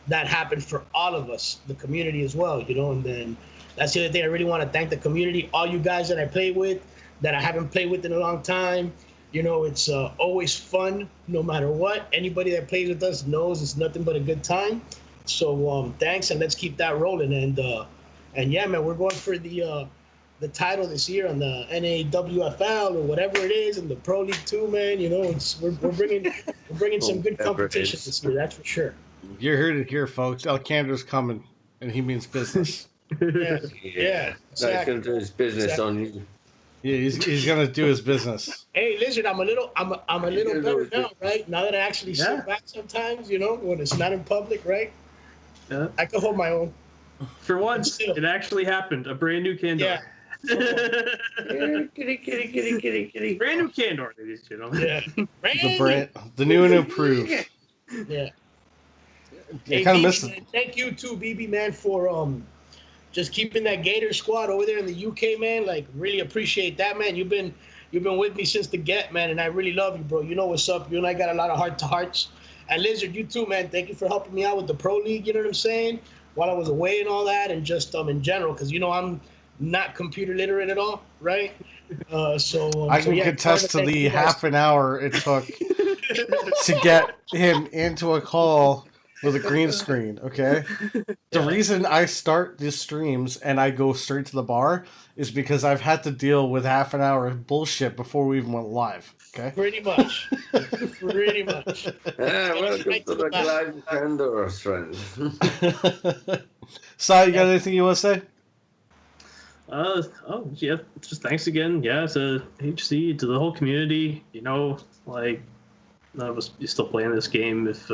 [SPEAKER 2] that happen for all of us, the community as well. And then that's the other thing. I really want to thank the community, all you guys that I play with, that I haven't played with in a long time. It's always fun, no matter what. Anybody that plays with us knows it's nothing but a good time. So thanks, and let's keep that rolling. And yeah, man, we're going for the title this year on the NAWFL or whatever it is, and the Pro League too, man. We're bringing some good competition this year. That's for sure.
[SPEAKER 1] You're here to hear, folks. El Cander's coming, and he means business.
[SPEAKER 2] Yeah.
[SPEAKER 4] No, he's going to do his business on you.
[SPEAKER 1] Yeah, he's gonna do his business.
[SPEAKER 2] Hey, Lizard, I'm a little better now, right? Now that I actually sit back sometimes, when it's not in public, right?
[SPEAKER 3] Yeah.
[SPEAKER 2] I can hold my own.
[SPEAKER 3] For once, it actually happened. A brand new Candor.
[SPEAKER 2] Yeah.
[SPEAKER 3] Kitty. Brand new Candor, ladies and gentlemen.
[SPEAKER 2] Yeah.
[SPEAKER 1] The new and improved.
[SPEAKER 2] Yeah.
[SPEAKER 1] I kind of missed
[SPEAKER 2] it. Thank you too, BB man, for just keeping that Gator squad over there in the UK, man. Like, really appreciate that, man. You've been with me since the get, man, and I really love you, bro. You know what's up. You and I got a lot of heart-to-hearts. And Lizard, you too, man. Thank you for helping me out with the Pro League, you know what I'm saying? While I was away and all that, and just in general, because, I'm not computer literate at all, right?
[SPEAKER 1] I can contest to the half an hour it took to get him into a call with a green screen, okay? The reason I start these streams and I go straight to the bar is because I've had to deal with half an hour of bullshit before we even went live, okay?
[SPEAKER 2] Pretty much.
[SPEAKER 4] Yeah, welcome to the Glide Candors, friends.
[SPEAKER 1] Si, you got anything you want to say?
[SPEAKER 3] Yeah, just thanks again. Yeah, to HC, to the whole community. Like, none of us be still playing this game if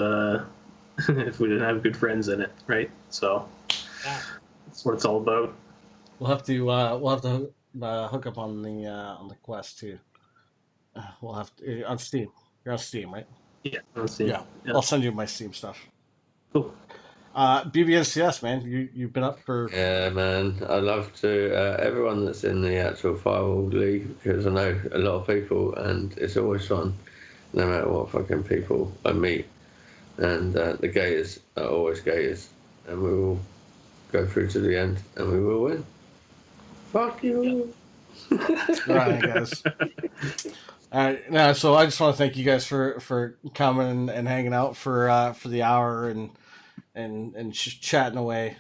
[SPEAKER 3] if we didn't have good friends in it, right? So that's what it's all about.
[SPEAKER 1] We'll have to hook up on the Quest too. We'll have to on Steam. You're on Steam, right?
[SPEAKER 3] Yeah, on Steam.
[SPEAKER 1] Yeah. I'll send you my Steam stuff.
[SPEAKER 3] Cool.
[SPEAKER 1] BBNCS, man, you've been up for.
[SPEAKER 4] Yeah, man. I love to everyone that's in the actual Firewall League because I know a lot of people, and it's always fun, no matter what fucking people I meet. And the Gators are always Gators, and we will go through to the end, and we will win. Fuck you.
[SPEAKER 1] Right, guys. All right, now, so I just want to thank you guys for coming and hanging out for the hour and chatting away,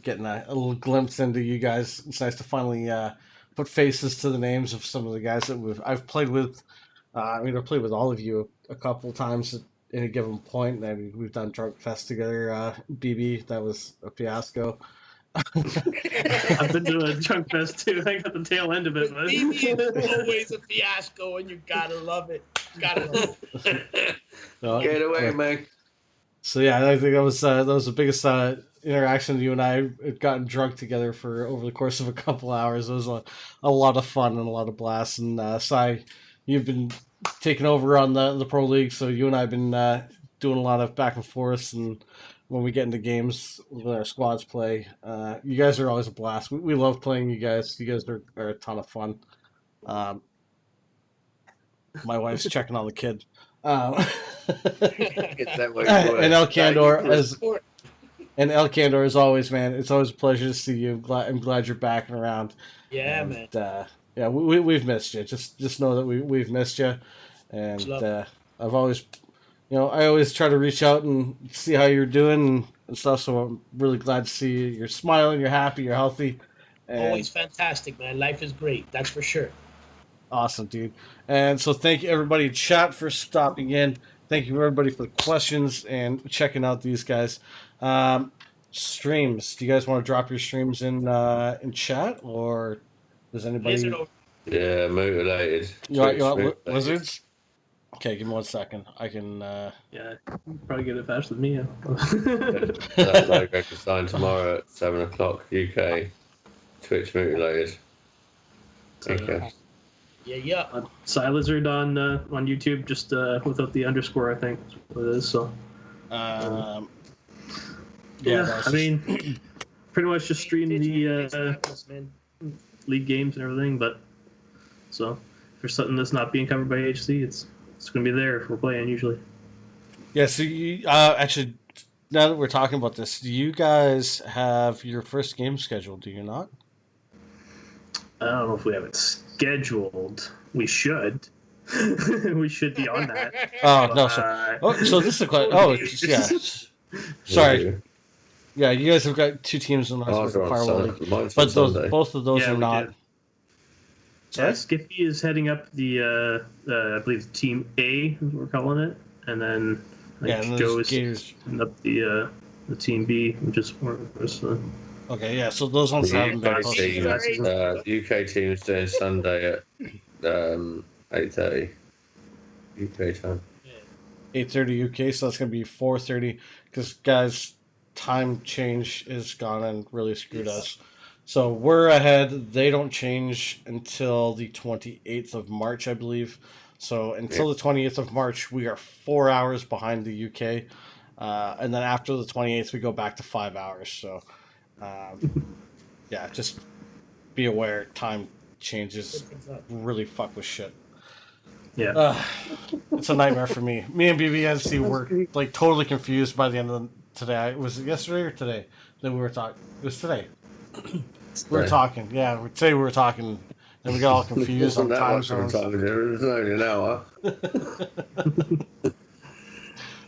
[SPEAKER 1] getting a little glimpse into you guys. It's nice to finally put faces to the names of some of the guys that I've played with. I've played with all of you a couple times at any given point. We've done Drunk Fest together. BB, that was a fiasco.
[SPEAKER 3] I've been to a Drunk Fest too. I got the tail end of it. But...
[SPEAKER 2] BB is always a fiasco, and you gotta love it.
[SPEAKER 4] Get away, man.
[SPEAKER 1] So yeah, I think that was the biggest interaction you and I had gotten drunk together for over the course of a couple hours. It was a lot of fun and a lot of blasts. And Sai, you've been taking over on the Pro League, so you and I have been doing a lot of back and forth. And when we get into games when our squads play, you guys are always a blast. We love playing you guys. You guys are a ton of fun. My wife's checking on the kid. And El Candor, as always, man. It's always a pleasure to see you. I'm glad you're back and around.
[SPEAKER 2] Yeah, man.
[SPEAKER 1] Yeah, we've missed you. Just know that we've missed you, and I've always, I always try to reach out and see how you're doing and stuff. So I'm really glad to see you. You're smiling. You're happy. You're healthy.
[SPEAKER 2] Always fantastic, man. Life is great. That's for sure.
[SPEAKER 1] Awesome, dude. And so thank you, everybody in chat, for stopping in. Thank you, everybody, for the questions and checking out these guys. Streams. Do you guys want to drop your streams in chat, or does anybody?
[SPEAKER 4] Yeah, mutilated.
[SPEAKER 1] You want Lizards? Okay, give me 1 second. I can.
[SPEAKER 3] Yeah, you probably get it faster than me. Yeah.
[SPEAKER 4] That logo designed tomorrow at 7:00 UK. Twitch Mutilated. Okay.
[SPEAKER 2] Yeah.
[SPEAKER 3] Lizard on YouTube, just without the underscore, I think is what it is. So
[SPEAKER 1] Yeah,
[SPEAKER 3] I mean, pretty much just stream the league games and everything. But so if there's something that's not being covered by HC, it's going to be there if we're playing usually.
[SPEAKER 1] Yeah. So you actually, now that we're talking about this, do you guys have your first game scheduled? Do you not?
[SPEAKER 3] I don't know if we have it scheduled. We should. We should be on that.
[SPEAKER 1] Oh no! So this is a question. Oh yeah. Sorry. Yeah, you guys have got 2 teams in the Firewall League, but both of those are not.
[SPEAKER 3] Yeah, Skippy is heading up the, I believe, Team A, is what we're calling it, and then Joe is heading up the Team B, which is more.
[SPEAKER 1] Okay, yeah. So those ones haven't been posted.
[SPEAKER 4] The UK team's doing Sunday at 8:30 UK time.
[SPEAKER 1] 8:30 UK, so that's gonna be 4:30 because guys, time change is gone and really screwed us. So we're ahead. They don't change until the 28th of March, I believe. So until the 28th of March, we are 4 hours behind the UK, and then after the 28th, we go back to 5 hours. So, yeah, just be aware. Time changes really fuck with shit.
[SPEAKER 3] Yeah,
[SPEAKER 1] it's a nightmare for me. Me and BBNC were like totally confused by the end of today. Was it yesterday or today that we were talking? It was today. We were talking. Yeah, today we were talking, and we got all confused on time zones.
[SPEAKER 4] It was only an hour.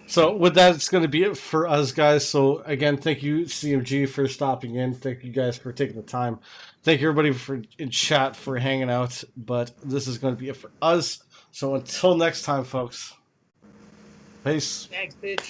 [SPEAKER 1] So with that, it's going to be it for us, guys. So again, thank you, CMG, for stopping in. Thank you guys for taking the time. Thank you, everybody, in chat for hanging out. But this is going to be it for us. So until next time, folks. Peace.
[SPEAKER 2] Thanks, bitch.